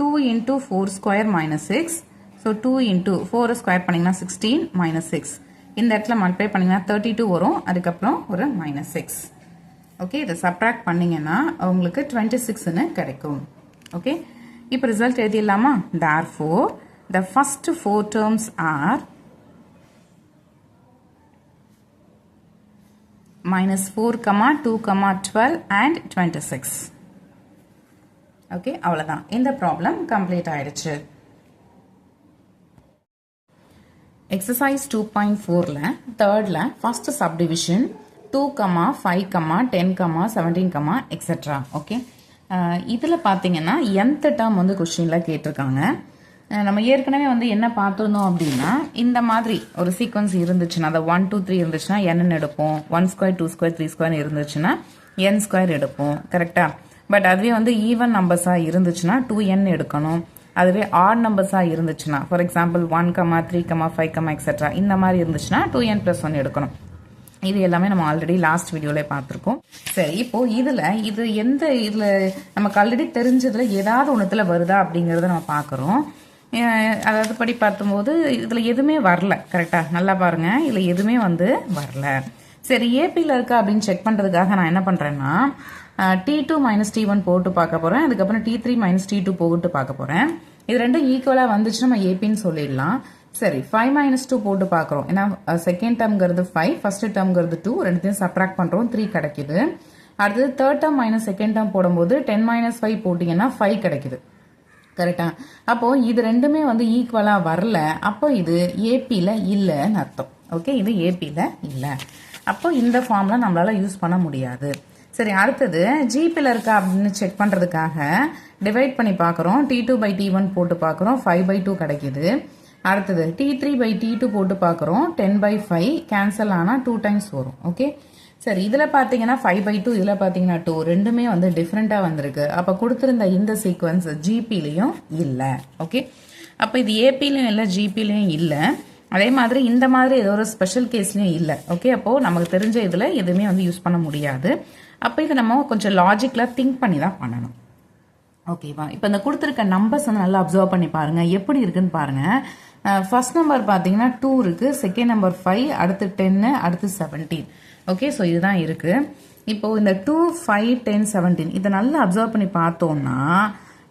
2 into 4 square minus 6. So 2 into 4 square பண்ணிங்கன்னா 16 minus 6. இந்த இடத்துல மல்டிப்ளை பண்ணிங்கன்னா 32 வரும், அதுக்கப்புறம் ஒரு minus 6. ஓகே, இதை சப்ட்ராக்ட் பண்ணிங்கன்னா உங்களுக்கு 26ன்னு கிடைக்கும். ஓகே, இப்போ ரிசல்ட் எழுதிடலாமா. therefore the first 4 terms are minus 4, 2, 12 and 26. Okay, அவ்வளோதான் இந்த ப்ராப்ளம் கம்ப்ளீட் ஆயிடுச்சு. எக்ஸசைஸ் 2.4ல தேர்ட்ல ஃபர்ஸ்ட் சப்டிவிஷன் 2, 5, 10, 17, எக்ஸெட்ரா. ஓகே, இதில் பார்த்தீங்கன்னா nth டேர்ம் வந்து கொஸ்டினில் கேட்டிருக்காங்க. நம்ம ஏற்கனவே வந்து என்ன பார்த்துருந்தோம் அப்படின்னா இந்த மாதிரி ஒரு சீக்வன்ஸ் இருந்துச்சுன்னா அதை 1 2 3 இருந்துச்சுன்னா n எடுப்போம். 1 ஸ்கொயர் 2 ஸ்கொயர் 3 ஸ்கொயர் இருந்துச்சுன்னா n ஸ்கொயர் எடுப்போம். கரெக்டா. பட் அதுவே வந்து ஈவன் நம்பர்ஸாக இருந்துச்சுன்னா 2n எடுக்கணும். அதுவே ஆட் நம்பர்ஸாக இருந்துச்சுன்னா ஃபார் எக்ஸாம்பிள் 1, 3, 5, எக்ஸெட்ரா இந்த மாதிரி இருந்துச்சுன்னா 2n + 1 எடுக்கணும். இது எல்லாமே நம்ம ஆல்ரெடி லாஸ்ட் வீடியோவில் பார்த்துருக்கோம். சரி, இப்போ இது எந்த இதில் நமக்கு ஆல்ரெடி தெரிஞ்சதுல ஏதாவது ஒன்றுத்துல வருதா அப்படிங்கிறத நம்ம பார்க்குறோம். அதாவது படி பார்க்கும்போது இதில் எதுவுமே வரல. கரெக்டாக நல்லா பாருங்க, இதில் எதுவுமே வந்து வரல. சரி, ஏபியில் இருக்கா அப்படின்னு செக் பண்ணுறதுக்காக நான் என்ன பண்ணுறேன்னா T2 - T1 போட்டு பார்க்க போகிறேன். அதுக்கப்புறம் T3 - T2 போட்டு பார்க்க போகிறேன். இது ரெண்டும் ஈக்குவலாக வந்துச்சு நம்ம ஏபின்னு சொல்லிடலாம். சரி, 5 - 2 போட்டு பார்க்குறோம். ஏன்னா செகண்ட் டேர்ம்ங்கிறது 5, ஃபர்ஸ்ட் டேர்ம்ங்கிறது 2, ரெண்டுத்தையும் சப்ட்ராக்ட் பண்ணுறோம், 3 கிடைக்குது. அடுத்தது third term minus second term போடும்போது 10 - 5 போட்டிங்கன்னா 5 கிடைக்குது. கரெக்டா. அப்போ இது ரெண்டுமே வந்து ஈக்குவலாக வரல. அப்போ இது ஏபியில் இல்லைன்னு அர்த்தம். ஓகே, இது ஏபியில் இல்லை. அப்போ இந்த ஃபார்ம்ல நம்மளால யூஸ் பண்ண முடியாது. சரி, அடுத்தது ஜிபியில் இருக்கா அப்படின்னு செக் பண்ணுறதுக்காக டிவைட் பண்ணி பார்க்குறோம். T2/T1 போட்டு பார்க்குறோம், 5/2 கிடைக்குது. அடுத்தது T3/T2 போட்டு பார்க்குறோம், 10/5 கேன்சல் ஆனால் 2 டைம்ஸ் வரும். ஓகே, சரி, இதில் பார்த்தீங்கன்னா 5/2, இதில் பார்த்தீங்கன்னா 2, ரெண்டுமே வந்து டிஃப்ரெண்ட்டாக வந்திருக்கு. அப்போ கொடுத்துருந்த இந்த சீக்வன்ஸ் ஜிபிலையும் இல்லை. ஓகே, அப்போ இது ஏபிலையும் இல்லை, ஜிபிலையும் இல்லை. அதே மாதிரி இந்த மாதிரி ஏதோ ஒரு ஸ்பெஷல் கேஸ்லையும் இல்லை. ஓகே, அப்போது நமக்கு தெரிஞ்ச இதில் எதுவுமே வந்து யூஸ் பண்ண முடியாது. அப்போ இதை நம்ம கொஞ்சம் லாஜிக்கலாக திங்க் பண்ணி தான் பண்ணணும். ஓகேவா. இப்போ இந்த கொடுத்துருக்க நம்பர்ஸ் வந்து நல்லா அப்சர்வ் பண்ணி பாருங்கள், எப்படி இருக்குன்னு பாருங்கள். ஃபர்ஸ்ட் நம்பர் பார்த்தீங்கன்னா 2 இருக்குது, செகண்ட் நம்பர் 5, அடுத்து 10, அடுத்து 17. ஓகே, ஸோ இதுதான் இருக்குது. இப்போது இந்த 2, 5, 10, 17 இதை நல்லா அப்சர்வ் பண்ணி பார்த்தோம்னா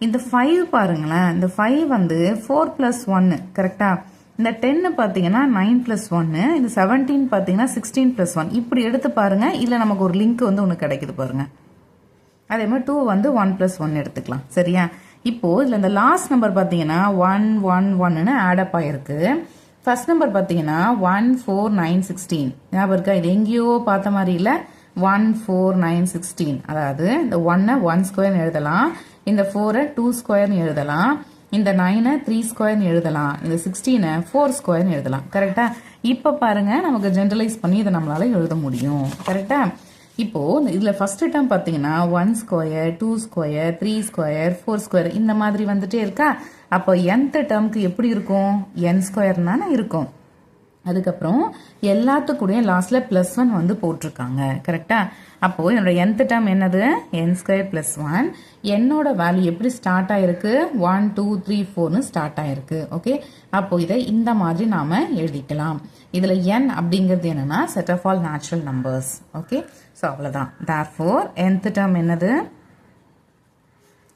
இந்த 5 பாருங்களேன், இந்த 5 வந்து 4 + 1 கரெக்டாக. இந்த 10 பார்த்தீங்கன்னா 9 + 1, இந்த 17 பார்த்தீங்கன்னா 16 + 1. இப்படி எடுத்து பாருங்க. இல்லை நமக்கு ஒரு லிங்க் வந்து ஒன்று கிடைக்குது பாருங்க. அதே மாதிரி 2 வந்து 1 + 1 எடுத்துக்கலாம். சரியா? இப்போ இதில் இந்த லாஸ்ட் நம்பர் பார்த்தீங்கன்னா 1 1 1ன்னு ஆடப் ஆயிருக்கு. ஃபர்ஸ்ட் நம்பர் பார்த்தீங்கன்னா 1 4 9 16. ஞாபகம் இருக்கா? இது எங்கேயோ பார்த்த மாதிரி இல்லை. 1 4 9 16. அதாவது இந்த 1 1 ஸ்கொயர்னு எழுதலாம், இந்த 4 2 ஸ்கொயர்னு எழுதலாம், இந்த 9 3 ஸ்கொயர்னு எழுதலாம், இந்த 16 4 ஸ்கொயர்னு எழுதலாம். கரெக்டா? இப்போ பாருங்க, நமக்கு ஜென்ரலைஸ் பண்ணி இதை நம்மளால எழுத முடியும். கரெக்டா? இப்போ இதில் ஃபர்ஸ்ட் டேர்ம் பார்த்தீங்கன்னா 1 ஸ்கொயர் 2 ஸ்கொயர் 3 ஸ்கொயர் 4 ஸ்கொயர் இந்த மாதிரி வந்துட்டே இருக்கா. அப்போ nth டேர்முக்கு எப்படி இருக்கும்? n ஸ்கொயர்னான இருக்கும். அதுக்கப்புறம் எல்லாத்துக்கூடயும் லாஸ்ட்ல +1 வந்து போட்டிருக்காங்க. கரெக்டா? அப்போ என்னோட nth டேர்ம் என்னது? n² + 1. என்னோட வேல்யூ எப்படி ஸ்டார்ட் ஆயிருக்கு? 1 2 3 4ன்னு ஸ்டார்ட் ஆயிருக்கு. ஓகே, அப்போ இதை இந்த மாதிரி நாம எழுதிக்கலாம். இதுல n அப்படிங்கிறது என்னன்னா set of all natural numbers. Okay, so அவ்வளோதான். therefore nth டேர்ம் என்னது?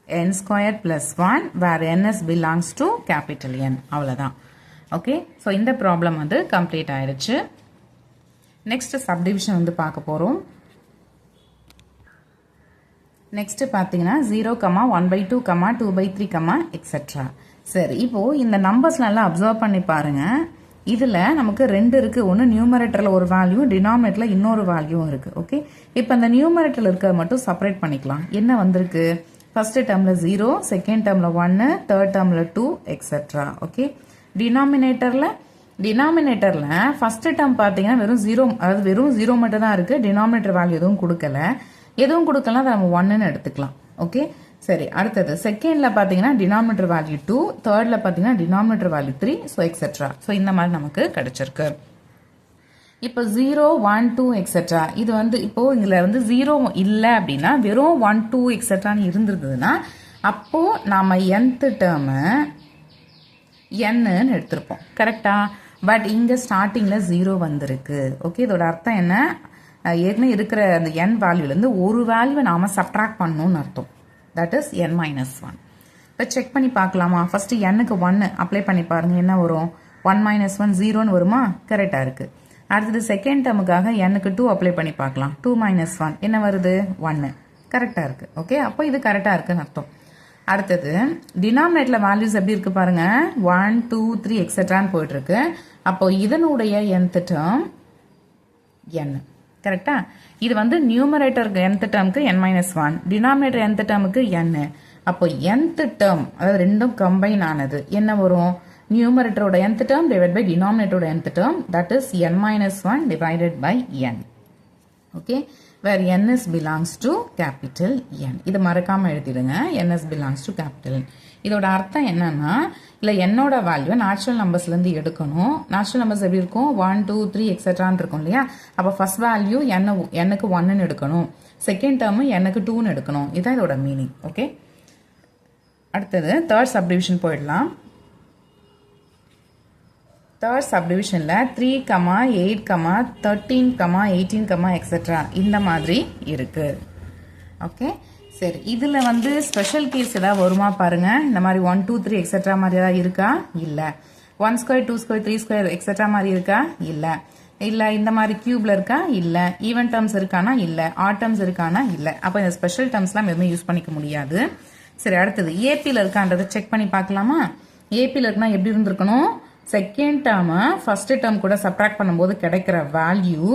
n² + 1 where ns belongs to capital N. அவ்வளோதான். ஓகே, ஸோ இந்த ப்ராப்ளம் வந்து கம்ப்ளீட் ஆயிடுச்சு. நெக்ஸ்ட் சப்டிவிஷன் வந்து பார்க்க போகிறோம். நெக்ஸ்ட் பார்த்தீங்கன்னா 0, 1/2, 2/3, எக்ஸெட்ரா. சரி, இப்போ இந்த நம்பர்ஸ் நல்லா அப்சர்வ் பண்ணி பாருங்க. இதில் நமக்கு 2 இருக்குது. ஒன்று நியூமரேட்டரில் ஒரு வேல்யூ, டினாமினேட்டரில் இன்னொரு வேல்யூவும் இருக்குது. ஓகே, இப்போ அந்த நியூமரேட்டரில் இருக்கிறத மட்டும் செப்பரேட் பண்ணிக்கலாம். என்ன வந்திருக்கு? ஃபர்ஸ்ட் டேர்மில் 0, செகண்ட் டேர்மில் 1, தேர்ட் டேர்மில் 2, எக்ஸெட்ரா. ஓகே, டினாமினேட்டரில் ஃபர்ஸ்ட் டேர்ம் பார்த்தீங்கன்னா வெறும் 0, அதாவது வெறும் 0 மட்டும் தான் இருக்குது. டினாமினேட்டர் வேல்யூ எதுவும் கொடுக்கலாம், அதை நம்ம 1ன்னு எடுத்துக்கலாம். ஓகே, சரி. அடுத்தது செகண்டில் பார்த்தீங்கன்னா டினாமினேட்டர் வேல்யூ 2, தேர்டில் பார்த்தீங்கன்னா denominator value 3, so etcetera. So இந்த மாதிரி நமக்கு கிடைச்சிருக்கு. இப்போ 0 1 2 எக்ஸெட்ரா. இது வந்து இப்போ இதில் வந்து 0 இல்லை அப்படின்னா வெறும் 1 2 எக்ஸெட்ரான்னு இருந்திருந்ததுன்னா அப்போ நாம nth டேர்மை nன்னு எடுத்திருப்போம். கரெக்டா? பட் இங்கே ஸ்டார்டிங்கில் 0 வந்திருக்கு. ஓகே, இதோட அர்த்தம் என்ன? ஏற்கனவே இருக்கிற அந்த n வேல்யூலேருந்து ஒரு வேல்யூவை நாம் சப்ட்ராக்ட் பண்ணணும்னு அர்த்தம். That is n - 1. இப்போ செக் பண்ணி பார்க்கலாமா? ஃபர்ஸ்ட் n-க்கு 1 அப்ளை பண்ணி பாருங்க. என்ன வரும்? 1 - 1 0ன்னு வருமா? கரெக்டாக இருக்கு. அடுத்தது செகண்ட் டேர்முக்காக n-க்கு 2 அப்ளை பண்ணி பார்க்கலாம். 2 - 1 என்ன வருது? 1. கரெக்டாக இருக்கு. ஓகே, அப்போ இது கரெக்டாக இருக்குன்னு அர்த்தம். அடுத்தது டினாமினேட்டரில் வேல்யூஸ் எப்படி இருக்கு பாருங்க. 1 2 3 எக்ஸெட்ரான்னு போயிட்டு இருக்கு. அப்போ இதனுடைய nth டேர்ம் n. கரெக்டா? இது வந்து நியூமரேட்டர் nth டேர்முக்கு n - 1, டினாமினேட்டர் nth டேர்முக்கு n. அப்போ nth டேர்ம், அதாவது ரெண்டும் கம்பைன் ஆனது என்ன வரும்? நியூமரேட்டரோட nth டேர்ம் டிவைட் பை டினாமினேட்டரோட nth term, that is n - 1 divided by n. Okay, where ns belongs to capital N. இது மறக்காம எழுதிடுங்க. ns belongs to capital N. இதோட அர்த்தம் என்னன்னா, இல்லை என்னோட வேல்யூ நேச்சுரல் நம்பர்ஸ்லேருந்து எடுக்கணும். நேச்சுரல் நம்பர்ஸ் எப்படி இருக்கும்? 1 2 3 எக்ஸெட்ரான்னு இருக்கும் இல்லையா? அப்போ ஃபர்ஸ்ட் வேல்யூ n-க்கு 1ன்னு எடுக்கணும், செகண்ட் டேர்மு n-க்கு 2ன்னு எடுக்கணும். இதுதான் இதோட மீனிங். ஓகே, அடுத்தது தேர்ட் சப்டிவிஷன் போயிடலாம். தேர்ட் சப்டிவிஷனில் 3, 8, 13, 18, எக்ஸெட்ரா இந்த மாதிரி இருக்கு. ஓகே, சரி. இதில் வந்து ஸ்பெஷல் கேஸ் ஏதாவது வருமா பாருங்க. இந்த மாதிரி 1 2 3 எக்ஸெட்ரா மாதிரி ஏதாவது இருக்கா? இல்லை. 1 ஸ்கொயர் 2 ஸ்கொயர் 3 ஸ்கொயர் எக்ஸெட்ரா மாதிரி இருக்கா? இல்லை. இல்லை இந்த மாதிரி கியூப்ல இருக்கா? இல்லை. ஈவன் டேர்ம்ஸ் இருக்கானா? இல்லை. ஆட் டேர்ம்ஸ் இருக்கானா? இல்லை. அப்போ இந்த ஸ்பெஷல் டேர்ம்ஸ்லாம் எதுவுமே யூஸ் பண்ணிக்க முடியாது. சரி, அடுத்தது ஏபியில் இருக்கான்றதை செக் பண்ணி பார்க்கலாமா? ஏபியில் இருக்குன்னா எப்படி இருந்திருக்கணும்? செகண்ட் டேர்மை ஃபர்ஸ்ட் டேர்ம் கூட சப்ட்ராக்ட் பண்ணும்போது கிடைக்கிற வேல்யூ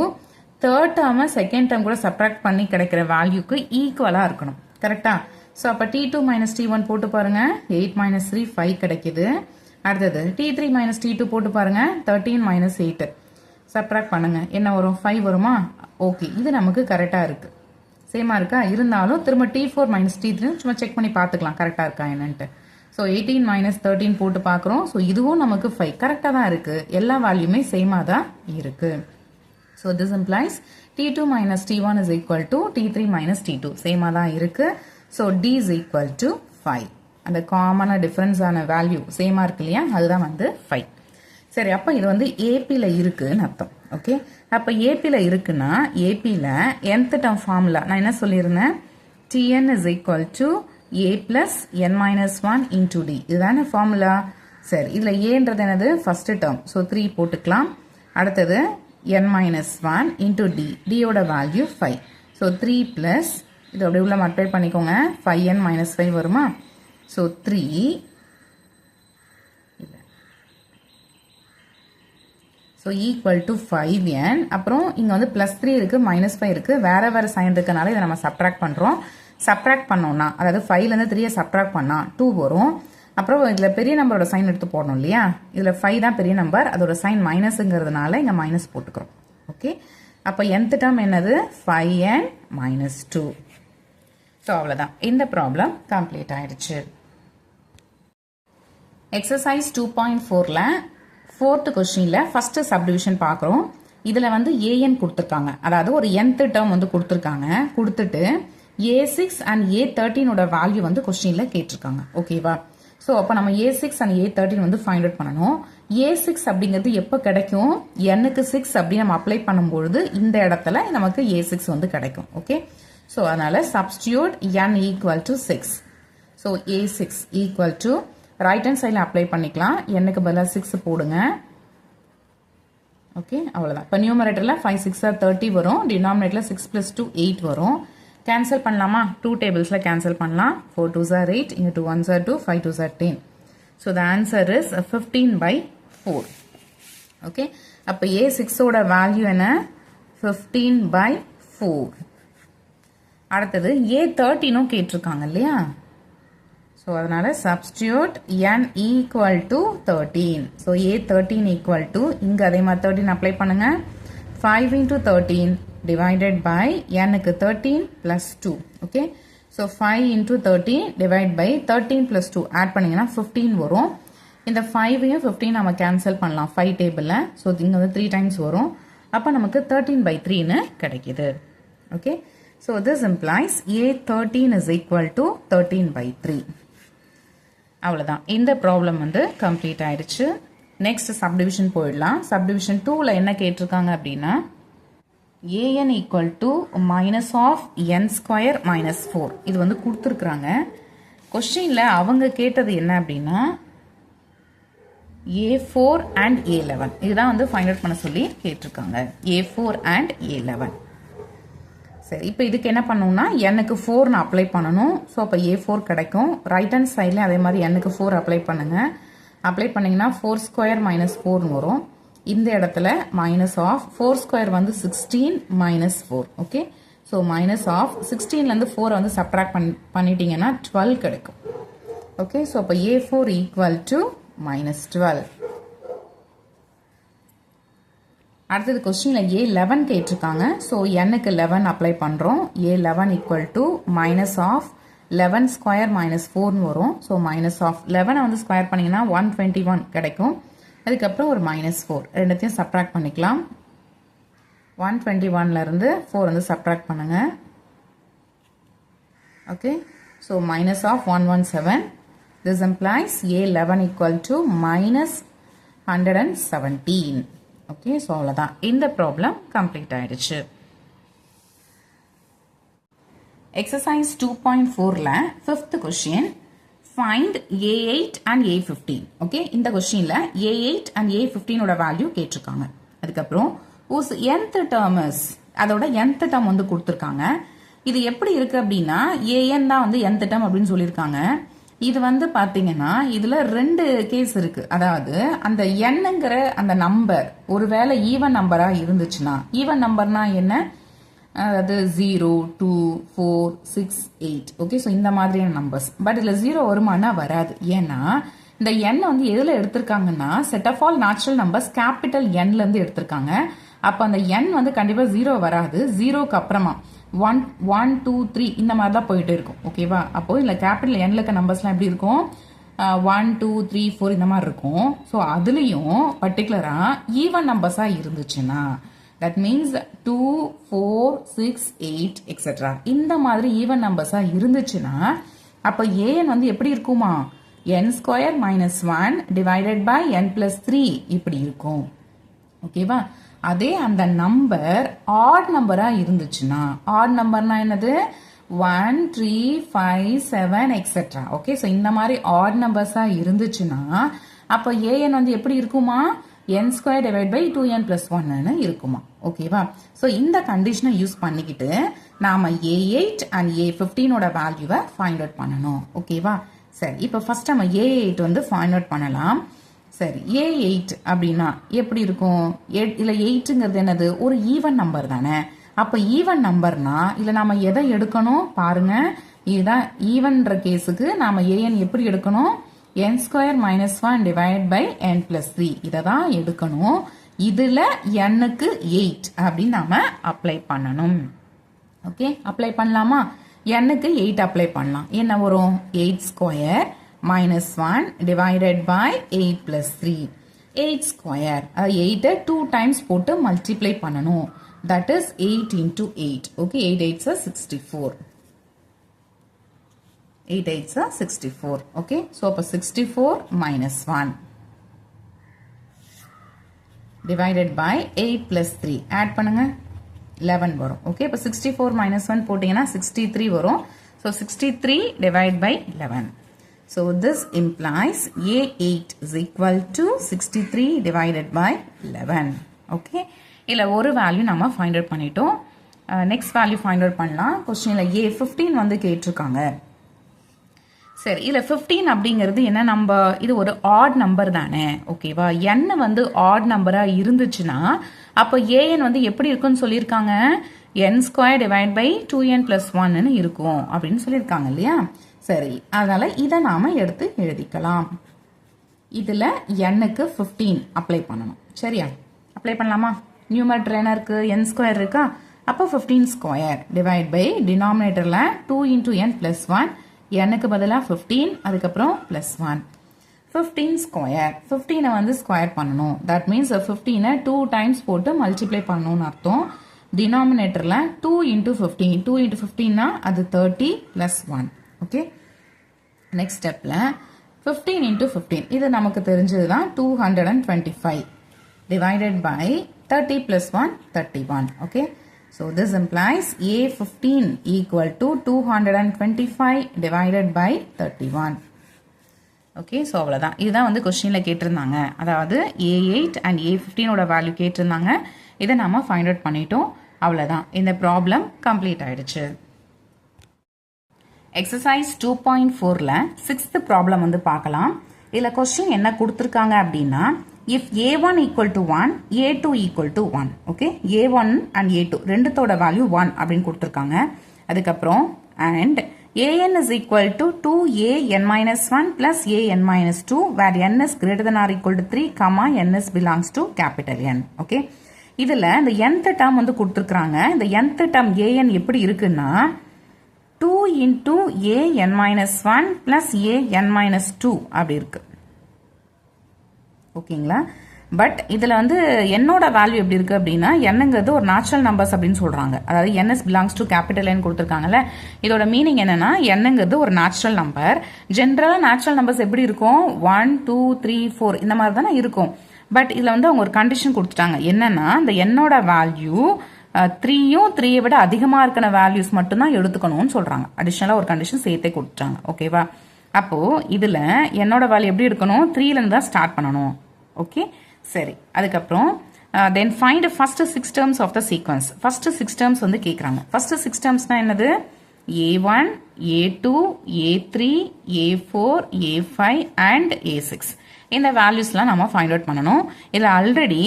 தேர்ட் டேர்மை செகண்ட் டேர்ம் கூட சப்ட்ராக்ட் பண்ணி கிடைக்கிற வேல்யூக்கு ஈக்குவலாக இருக்கணும். கரெக்டா? ஸோ அப்போ T2 - T1 போட்டு பாருங்க. 8 - 3 5 கிடைக்குது. அடுத்தது T3 - T2 போட்டு பாருங்க. 13 - 8 சப்ட்ராக்ட் பண்ணுங்க. என்ன வரும்? 5 வருமா? ஓகே, இது நமக்கு கரெக்டாக இருக்கு. சேமா இருக்கா? இருந்தாலும் திரும்ப T4 - T3 சும்மா செக் பண்ணி பார்த்துக்கலாம் கரெக்டாக இருக்கா என்னன்ட்டு. ஸோ 18 - 13 போட்டு பார்க்குறோம். ஸோ இதுவும் நமக்கு 5 கரெக்டாக தான் இருக்குது. எல்லா வேல்யூமே சேமாக தான் இருக்குது. So this implies T2 - T1 is equal to T3 - T2 சேமாக தான் இருக்குது. So D is equal to 5. அந்த காமனாக டிஃப்ரென்ஸான வேல்யூ சேமாக இருக்கு இல்லையா? அதுதான் வந்து 5. சரி, அப்போ இது வந்து ஏபியில் இருக்குன்னு அர்த்தம். ஓகே, அப்போ ஏபியில் இருக்குன்னா ஏபியில் nth டேர்ம் ஃபார்முலா நான் என்ன சொல்லியிருந்தேன்? Tn is equal to a plus n minus 1 into d. இதுதான ஃபார்முலா. சரி, இதில் ஏன்றது என்னது ஃபர்ஸ்ட் டேர்ம். ஸோ 3 போட்டுக்கலாம். அடுத்தது n-1 இன்டூ டி, டியோட வேல்யூ 5. ஸோ 3 ப்ளஸ் இது அப்படியே உள்ள மல்டிப்ளை பண்ணிக்கோங்க, 5n-5 வருமா? So 3 so equal to 5n. அப்புறம் இங்கே வந்து +3 இருக்குது, -5 இருக்குது, வேறு வேறு சைன் இருக்கனால இதை நம்ம சப்ட்ராக்ட் பண்ணுறோம். சப்ட்ராக்ட் பண்ணோம்னா, அதாவது 5லேருந்து 3 சப்ட்ராக்ட் பண்ணால் 2 வரும். அப்புறம் இதில் பெரிய நம்பரோட சைன் எடுத்து போடணும் இல்லையா? இதில் 5 தான் பெரிய நம்பர், அதோட சைன் மைனஸுங்கிறதுனால இங்கே மைனஸ் போட்டுக்கிறோம். ஓகே, அப்போ nth டேர்ம் என்னது? 5n-2. ஸோ அவ்வளோதான், இந்த ப்ராப்ளம் கம்ப்ளீட் ஆயிடுச்சு. எக்ஸசைஸ் 2.4ல் 4th கொஸ்டினில் ஃபஸ்ட்டு சப்டிவிஷன் பார்க்குறோம். இதில் வந்து an கொடுத்துருக்காங்க, அதாவது ஒரு nth டேர்ம் வந்து கொடுத்துருக்காங்க. கொடுத்துட்டு a6 and a13ஓட வேல்யூ வந்து கொஸ்டினில் கேட்டிருக்காங்க. ஓகேவா? ஸோ அப்போ நம்ம a6 and a13 வந்து ஃபைண்ட் அவுட் பண்ணணும். a6 அப்படிங்கிறது எப்போ கிடைக்கும்? n-க்கு 6 அப்படி நம்ம அப்ளை பண்ணும்பொழுது இந்த இடத்துல நமக்கு a6 வந்து கிடைக்கும். ஓகே, ஸோ அதனால் substitute n equal to 6. So a6 equal to right hand சைடில் அப்ளை பண்ணிக்கலாம். n-க்கு பதிலாக 6 போடுங்க. ஓகே, அவ்வளோதான். இப்போ நியூமரேட்டரில் 5 6 30 வரும், டினாமினேட்டரில் 6 + 2 8 வரும். கேன்சல் பண்ணலாமா? 2 டேபிள்ஸில் கேன்சல் பண்ணலாம். 4 2s are 8, இங்கே 2 1s are 2, 5 2s are 10. So the answer is 15/4. Okay, அப்போ a6ஓட வேல்யூ என்ன? 15/4. அடுத்தது a13ம் கேட்டிருக்காங்க இல்லையா? ஸோ அதனால் substitute n equal to 13. So a13 equal to, இங்கே அதே மாதிரி 13 அப்ளை பண்ணுங்கள். 5 × 13 divided by n-க்கு 13 + 2. Okay, so 5 × 13 divide by 13 + 2 add பண்ணிங்கன்னா 15 வரும். இந்த 5ஐயும் 15 நம்ம கேன்சல் பண்ணலாம் 5 டேபிளில். ஸோ இங்கே வந்து 3 டைம்ஸ் வரும். அப்போ நமக்கு 13/3ன்னு கிடைக்கிது. Okay, so this implies a13 is equal to 13/3. அவ்வளோதான், இந்த ப்ராப்ளம் வந்து கம்ப்ளீட் ஆயிடுச்சு. நெக்ஸ்ட் சப்டிவிஷன் போயிடலாம். சப்டிவிஷன் 2ல் என்ன கேட்டிருக்காங்க அப்படின்னா an ஈக்குவல் டு -(n² - 4). இது வந்து கொடுத்துருக்குறாங்க. கொஸ்டினில் அவங்க கேட்டது என்ன அப்படின்னா a4 and a11. இதுதான் வந்து ஃபைண்ட் அவுட் பண்ண சொல்லி கேட்டிருக்காங்க, a4 and a11. சரி, இப்போ இதுக்கு என்ன பண்ணணும்னா n-க்கு 4 அப்ளை பண்ணணும். ஸோ அப்போ a4 கிடைக்கும். ரைட் ஹேண்ட் சைட்லேயும் அதே மாதிரி n-க்கு 4 அப்ளை பண்ணுங்கள். அப்ளை பண்ணிங்கன்னா 4² - 4 வரும். இந்த இடத்துல -(4² வந்து 16 - 4). ஓகே, ஸோ -16லேருந்து 4 வந்து சப்ட்ராக்ட் பண்ணிட்டீங்கன்னா 12 கிடைக்கும். ஓகே, ஸோ அப்போ a4 ஈக்குவல் டு -12. அடுத்தது கொஸ்டினில் a11 கேட்டிருக்காங்க. ஸோ n-க்கு 11 அப்ளை பண்ணுறோம். a11 ஈக்குவல் டு -(11² - 4) வரும். ஸோ -(11) வந்து ஸ்கொயர் பண்ணிங்கன்னா 121 கிடைக்கும். அதுக்கப்புறம் ஒரு -4, ரெண்டுத்தையும் சப்ட்ராக்ட் பண்ணிக்கலாம். 121லேருந்து 4 வந்து சப்ட்ராக்ட் பண்ணுங்கள். Okay, so -117. This implies a11 equal to -117. Okay, so அவ்வளோதான், இந்த ப்ராப்ளம் கம்ப்ளீட் ஆயிடுச்சு. எக்ஸசைஸ் 2.4ல் 5th question, find a8 and a15. Okay, இந்த கொஸ்டினில் a8 and a15ஓட வேல்யூ கேட்டிருக்காங்க. அதுக்கப்புறம் whose nth term is, அதோட nth term வந்து கொடுத்துருக்காங்க. இது எப்படி இருக்கு அப்படின்னா an தான் வந்து nth term அப்படின்னு சொல்லியிருக்காங்க. இது வந்து பார்த்தீங்கன்னா இதில் 2 கேஸ் இருக்கு. அதாவது அந்த nங்கிற அந்த நம்பர் ஒருவேளை ஈவன் நம்பராக இருந்துச்சுன்னா, ஈவன் நம்பர்னா என்ன, அதாவது 0 2 4 6 8. ஓகே, ஸோ இந்த மாதிரியான நம்பர்ஸ். பட் இதில் 0 வருமானா வராது. ஏன்னா இந்த n வந்து எதில் எடுத்திருக்காங்கன்னா set of all natural numbers capital nலேருந்து எடுத்திருக்காங்க. அப்போ அந்த n வந்து கண்டிப்பாக 0 வராது. 0க்கு அப்புறமா 1 1 2 3 இந்த மாதிரி தான் போயிட்டு இருக்கும். ஓகேவா? அப்போது இல்லை கேபிட்டல் nல இருக்க நம்பர்ஸ்லாம் எப்படி இருக்கும், 1 2 3 4 இந்த மாதிரி இருக்கும். ஸோ அதுலேயும் பர்டிகுலராக ஈவன் நம்பர்ஸாக இருந்துச்சுன்னா, தட் மீன்ஸ் 2 4 6 8 எக்ஸெட்ரா இந்த மாதிரி ஈவன் நம்பர்ஸாக இருந்துச்சுன்னா அப்போ an வந்து எப்படி இருக்குமா, n² - 1 டிவைடட் பை n + 3 இப்படி இருக்கும். ஓகேவா? அதே அந்த நம்பர் ஆட் நம்பராக இருந்துச்சுன்னா, ஆட் நம்பர்னா என்னது, 1 3 5 7 எக்ஸெட்ரா. ஓகே, ஸோ இந்த மாதிரி ஆட் நம்பர்ஸாக இருந்துச்சுன்னா அப்போ ஏஎன் வந்து எப்படி இருக்குமா, n square divide by 2n plus 1ன்னு இருக்குமா. ஓகேவா. ஸோ இந்த கண்டிஷனை யூஸ் பண்ணிக்கிட்டு நாம A8 அண்ட் A15ஓட வேல்யூவை ஃபைண்ட் அவுட் பண்ணணும். ஓகேவா. சரி, இப்போ ஃபர்ஸ்ட் நம்ம A8 வந்து ஃபைண்ட் அவுட் பண்ணலாம். சரி, A8 அப்படின்னா எப்படி இருக்கும், இல்லை 8ங்கிறது என்னது, ஒரு ஈவன் நம்பர் தானே. அப்போ ஈவன் நம்பர்னா இல்லை நம்ம எதை எடுக்கணும் பாருங்க, இதுதான் ஈவன்ற கேஸுக்கு நாம ஏஎன் எப்படி எடுக்கணும், n square minus 1 divide by n plus 3 இதை தான் எடுக்கணும். இதுல n-க்கு 8 அப்படின்னு நாம அப்ளை பண்ணணும். ஓகே, அப்ளை பண்ணலாமா. n-க்கு 8 அப்ளை பண்ணலாம். என்ன வரும், 8 square minus 1 divided by 8 plus 3. 8 square, 8 2 times போட்டு மல்டிப்ளை பண்ணணும். That is 8 into 8. Okay, 8 8s are 64. 8 8s are 64. Okay, so அப்போ 64 minus 1 divided by 8 plus 3 add பண்ணுங்க 11 வரும். Okay, இப்போ 64 minus 1 போட்டீங்கன்னா 63 வரும். So 63 divided by 11. So this implies A8 is equal to 63 divided by 11. Okay, இல்ல ஒரு value நம்ம find out பண்ணிட்டோம். நெக்ஸ்ட் வேல்யூ ஃபைண்ட் அவுட் பண்ணலாம். கொஸ்டினில் A15 வந்து கேட்டிருக்காங்க. சரி, இல்லை 15 அப்படிங்கிறது என்ன, நம்ம இது ஒரு ஆட் நம்பர் தானே. ஓகேவா. n வந்து ஆட் நம்பராக இருந்துச்சுன்னா அப்போ ஏஎன் வந்து எப்படி இருக்குன்னு சொல்லியிருக்காங்க, n square divide by 2n plus 1ன்னு இருக்கும் அப்படின்னு சொல்லியிருக்காங்க இல்லையா. சரி, அதனால இதை நாம எடுத்து எழுதிக்கலாம். இதில் n-க்கு 15 அப்ளை பண்ணணும். சரியா, அப்ளை பண்ணலாமா. நியூமரேட்டர் என்ன இருக்கு, n ஸ்கொயர் இருக்கா. அப்போ 15 ஸ்கொயர் டிவைட் பை டினாமினேட்டரில் 2 into n பிளஸ் 1, n-க்கு பதிலாக 15, அதுக்கப்புறம் பிளஸ் 1. 15 ஸ்கொயர், 15 வந்து ஸ்கொயர் பண்ணணும். தட் மீன்ஸ் 15 2 டைம்ஸ் போட்டு மல்டிப்ளை பண்ணணும்னு அர்த்தம். டினாமினேட்டரில் 2 into 15, 2 into 15னா அது 30 பிளஸ் 1. ஓகே, நெக்ஸ்ட் ஸ்டெப்பில் 15 into 15 இது நமக்கு தெரிஞ்சது தான் 225 divided by 30 plus 1, 31. Okay, so this implies A15 equal to 225 divided by 31. Okay, so அவ்வளோதான். இதுதான் வந்து கொஸ்டினில் கேட்டிருந்தாங்க. அதாவது A8 and A15ஓட வேல்யூ கேட்டிருந்தாங்க. இதை நம்ம ஃபைண்ட் அவுட் பண்ணிட்டோம். அவ்வளோதான், இந்த ப்ராப்ளம் கம்ப்ளீட் ஆயிடுச்சு. எக்ஸசைஸ் 2.4ல 6th ப்ராப்ளம் வந்து பார்க்கலாம். இதில் கொஸ்டின் என்ன கொடுத்துருக்காங்க அப்படின்னா, if a1 equal to 1, a2 equal to 1. Okay, a1 and a2 ரெண்டுத்தோட வேல்யூ 1 அப்படின்னு கொடுத்துருக்காங்க. அதுக்கப்புறம் and an is equal to 2an minus 1 plus an minus 2 where n is greater than or equal to 3, comma n is belongs to capital N. Okay, இதில் இந்த nth term வந்து கொடுத்துருக்காங்க. இந்த nth term an எப்படி இருக்குன்னா 2 into an minus 1 plus an minus 2 அப்படி இருக்கு. ஓகேங்களா. பட் இதில் வந்து என்னோட வேல்யூ எப்படி இருக்குது அப்படின்னா, என்னங்கிறது ஒரு நேச்சுரல் நம்பர்ஸ் அப்படின்னு சொல்கிறாங்க. அதாவது என்எஸ் பிலாங்ஸ் டு கேபிட்டல் என் கொடுத்துருக்காங்கல்ல, இதோட மீனிங் என்னன்னா என்னங்கிறது ஒரு நேச்சுரல் நம்பர். ஜென்ரலாக நேச்சுரல் நம்பர்ஸ் எப்படி இருக்கும், 1 2 3 4 இந்த மாதிரி தானே இருக்கும். பட் இதில் வந்து அவங்க ஒரு கண்டிஷன் கொடுத்துட்டாங்க. என்னன்னா இந்த என்னோட வேல்யூ 3யும் 3யை விட அதிகமாக இருக்கிற வேல்யூஸ் மட்டும்தான் எடுத்துக்கணும்னு சொல்கிறாங்க. அடிஷ்னலாக ஒரு கண்டிஷன் சேர்த்தே கொடுத்துட்டாங்க. ஓகேவா. அப்போது இதில் என்னோட வேல்யூ எப்படி எடுக்கணும், 3லேருந்து தான் ஸ்டார்ட் பண்ணணும். ஓகே, சரி. அதுக்கப்புறம் then find first 6 terms of the sequence. First 6 terms வந்து கேட்குறாங்க. ஃபர்ஸ்ட் 6 termsனா என்னது, a1 a2 a3 a4 a5 and a6. இந்த வேல்யூஸ்லாம் நம்ம ஃபைண்ட் அவுட் பண்ணணும். இதில் ஆல்ரெடி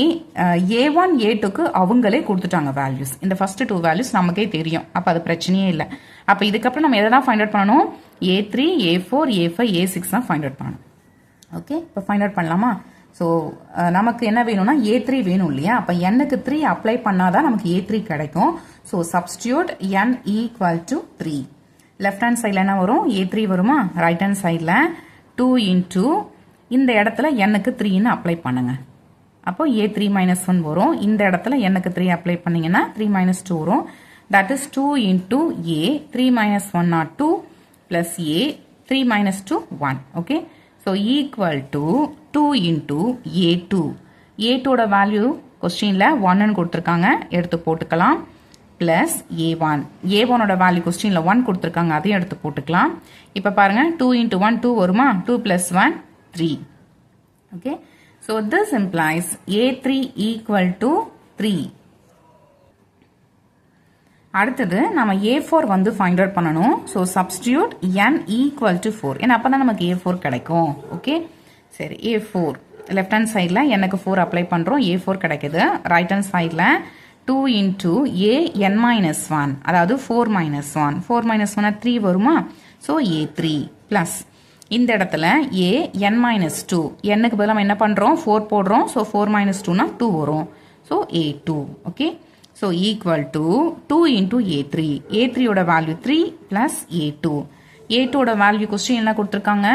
a1 a2க்கு அவங்களே கொடுத்துட்டாங்க வேல்யூஸ். இந்த ஃபர்ஸ்ட் 2 வேல்யூஸ் நமக்கே தெரியும். அப்போ அது பிரச்சனையே இல்லை. அப்போ இதுக்கப்புறம் நம்ம எதை தான் ஃபைண்ட் அவுட் பண்ணணும், a3 a4 a5 a6 தான் ஃபைண்ட் அவுட் பண்ணணும். ஓகே, இப்போ ஃபைண்ட் அவுட் பண்ணலாமா. ஸோ நமக்கு என்ன வேணும்னா a3 வேணும் இல்லையா. அப்போ n-க்கு 3 அப்ளை பண்ணாதான் நமக்கு a3 கிடைக்கும். So substitute n equal to 3. Left hand சைடில் என்ன வரும், a3 வருமா. ரைட் ஹேண்ட் சைடில் 2 into இந்த இடத்துல n-க்கு 3ன்னு அப்ளை பண்ணுங்க. அப்போ a3 minus 1 வரும். இந்த இடத்துல n-க்கு 3 அப்ளை பண்ணீங்கன்னா 3 minus 2 வரும். That is 2 into a 3 minus 1 are 2 plus a 3 minus 2 1. Okay, so equal to 2 into a2. a2ஓட வேல்யூ கொஸ்டினில் 1ன்னு கொடுத்துருக்காங்க, எடுத்து போட்டுக்கலாம். Plus a1. a1ஓட வேல்யூ கொஸ்டினில் 1 கொடுத்துருக்காங்க, அதையும் எடுத்து போட்டுக்கலாம். இப்போ பாருங்கள் 2 into 1 2 வருமா, 2 plus 1 3. Okay, so this implies A3 equal to 3. அடுத்தது நம்ம A4 வந்து ஃபைண்ட் அவுட் பண்ணணும். So substitute n equal to 4. ஏன்னா அப்போ தான் நமக்கு A4 கிடைக்கும். ஓகே, சரி, A4 லெஃப்ட் ஹேண்ட் சைடில் எனக்கு 4 அப்ளை பண்ணுறோம். A4 கிடைக்குது. ரைட் ஹேண்ட் சைடில் 2 into A n minus 1, அதாவது 4 minus 1. 4 minus 1 3 வருமா? ஸோ A3 ப்ளஸ் இந்த இடத்துல A n minus 2. என்னக்கு பதிலாக நம்ம என்ன பண்ணுறோம்? 4 போடுறோம். ஸோ 4 minus 2னா 2 வரும். So A2. Okay, so equal to 2 into A3. A3யோட வேல்யூ 3 ப்ளஸ் A2. A2வோட வேல்யூ கொஸ்டின் என்ன கொடுத்துருக்காங்க?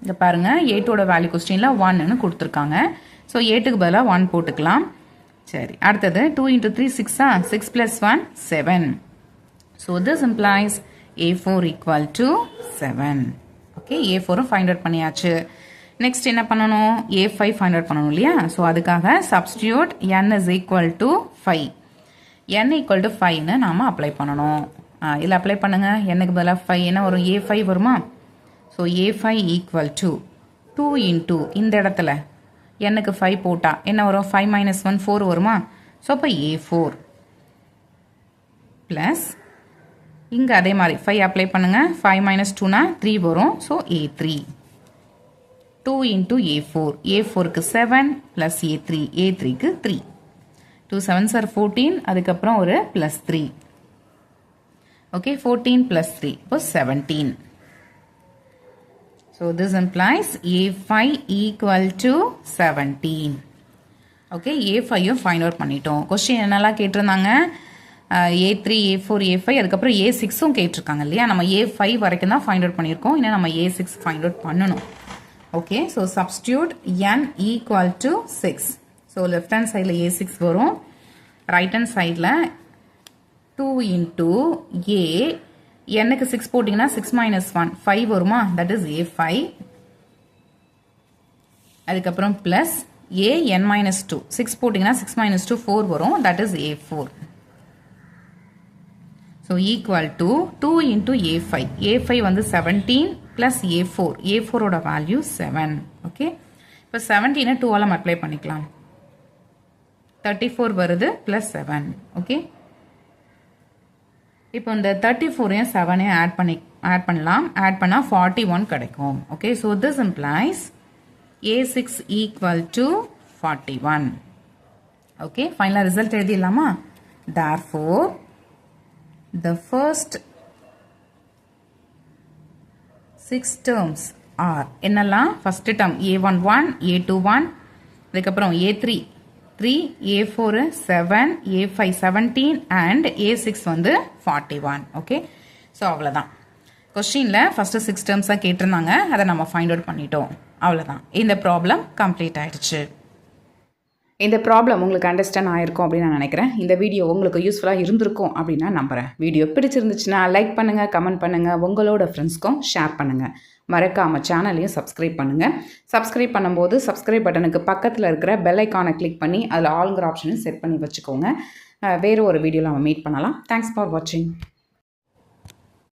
இங்கே பாருங்கள், A2வோட வேல்யூ கொஸ்டினில் 1ன்னு கொடுத்துருக்காங்க. ஸோ A2க்கு பதிலாக 1 போட்டுக்கலாம். சரி, அடுத்தது 2 into 3 6 6 plus 1 7. So this implies A4 equal to 7. Okay, A4 find out பண்ணியாச்சு. நெக்ஸ்ட் என்ன பண்ணணும்? A5 ஃபைண்ட் அவுட் பண்ணணும் இல்லையா? ஸோ அதுக்காக substitute n is equal to 5. n equal to 5ன்னு நாம் அப்ளை பண்ணணும். இதில் அப்ளை பண்ணுங்க. என்னக்கு பதிலாக 5 என்ன வரும்? A5 வருமா? So A5 equal to 2 into இந்த இடத்துல என்னக்கு 5 போட்டா என்ன வரும்? 5 minus 1 4 வருமா? ஸோ அப்போ A4 ப்ளஸ் இங்கே அதே மாதிரி 5 அப்ளை பண்ணுங்க. 5 minus 2னா 3 வரும். So A3 2 into A4. A4க்கு 7 plus A3. A3க்கு 3. 2 7s are 14. அதுக்கப்புறம் ஒரு ப்ளஸ் 3. ஓகே, 14 ப்ளஸ் 3 இப்போ 17. So this implies A5 equal to 17. Okay, A5 find out பண்ணிட்டோம். Question என்னெல்லாம் கேட்டிருந்தாங்க? A3, A4, A5 அதுக்கப்புறம் A6ம் கேட்டிருக்காங்க இல்லையா? நம்ம A5 வரைக்கும் தான் find out பண்ணியிருக்கோம். இன்னும் நம்ம A6 find out பண்ணணும். Okay, so substitute n equal to 6. So left hand sideல A6 வரும். Right hand sideல 2 into A என்னக்கு 6 போட்டிங்கன்னா 6 minus 1 5 வருமா? that is A5. அதுக்கப்புறம் plus A n minus 2 6 போட்டிங்கன்னா 6 minus 2 4 வரும். that is A4. so equal to 2 into A5. A5 வந்து 17 plus A4. A4 ஓட value 7. okay, இப்போ 17 2ஆல மல்டிப்ளை பண்ணிக்கலாம். 34 வருது plus 7. okay, இப்போ இந்த 34ஐயும் 7ஐயும் ஆட் பண்ணலாம். ஆட் பண்ணால் 41 கிடைக்கும். Okay, so this implies A6 equal to 41. Okay, ஃபைனலாக ரிசல்ட் எழுதிடலாமா? therefore the first 6 terms are என்னெல்லாம்? ஃபர்ஸ்ட் டேர்ம் A11, A21, அதுக்கப்புறம் A3 3, A4 7, A5 17 and A6 வந்து 41. ஓகே, ஸோ அவ்வளோதான். கொஸ்டினில் ஃபஸ்ட்டு 6 டேர்ம்ஸாக கேட்டிருந்தாங்க. அதை நம்ம ஃபைண்ட் அவுட் பண்ணிட்டோம். அவ்வளோதான், இந்த ப்ராப்ளம் கம்ப்ளீட் ஆயிடுச்சு. இந்த ப்ராப்ளம் உங்களுக்கு அண்டர்ஸ்டாண்ட் ஆயிருக்கும் அப்படின்னு நான் நினைக்கிறேன். இந்த வீடியோ உங்களுக்கு யூஸ்ஃபுல்லாக இருந்திருக்கும் அப்படின்னு நான் நம்புகிறேன். வீடியோ பிடிச்சிருந்துச்சுன்னா லைக் பண்ணுங்கள், கமெண்ட் பண்ணுங்கள், உங்களோட ஃப்ரெண்ட்ஸ்க்கும் ஷேர் பண்ணுங்கள். மறக்காமல் சேனலையும் சப்ஸ்கிரைப் பண்ணுங்கள். சப்ஸ்கிரைப் பண்ணும்போது சப்ஸ்கிரைப் பட்டனுக்கு பக்கத்தில் இருக்கிற பெல் ஐக்கானை கிளிக் பண்ணி அதில் ஆல்ங்கிற ஆப்ஷனையும் செட் பண்ணி வச்சுக்கோங்க. வேறு ஒரு வீடியோவில் நம்ம மீட் பண்ணலாம். தேங்க்ஸ் ஃபார் வாட்சிங்.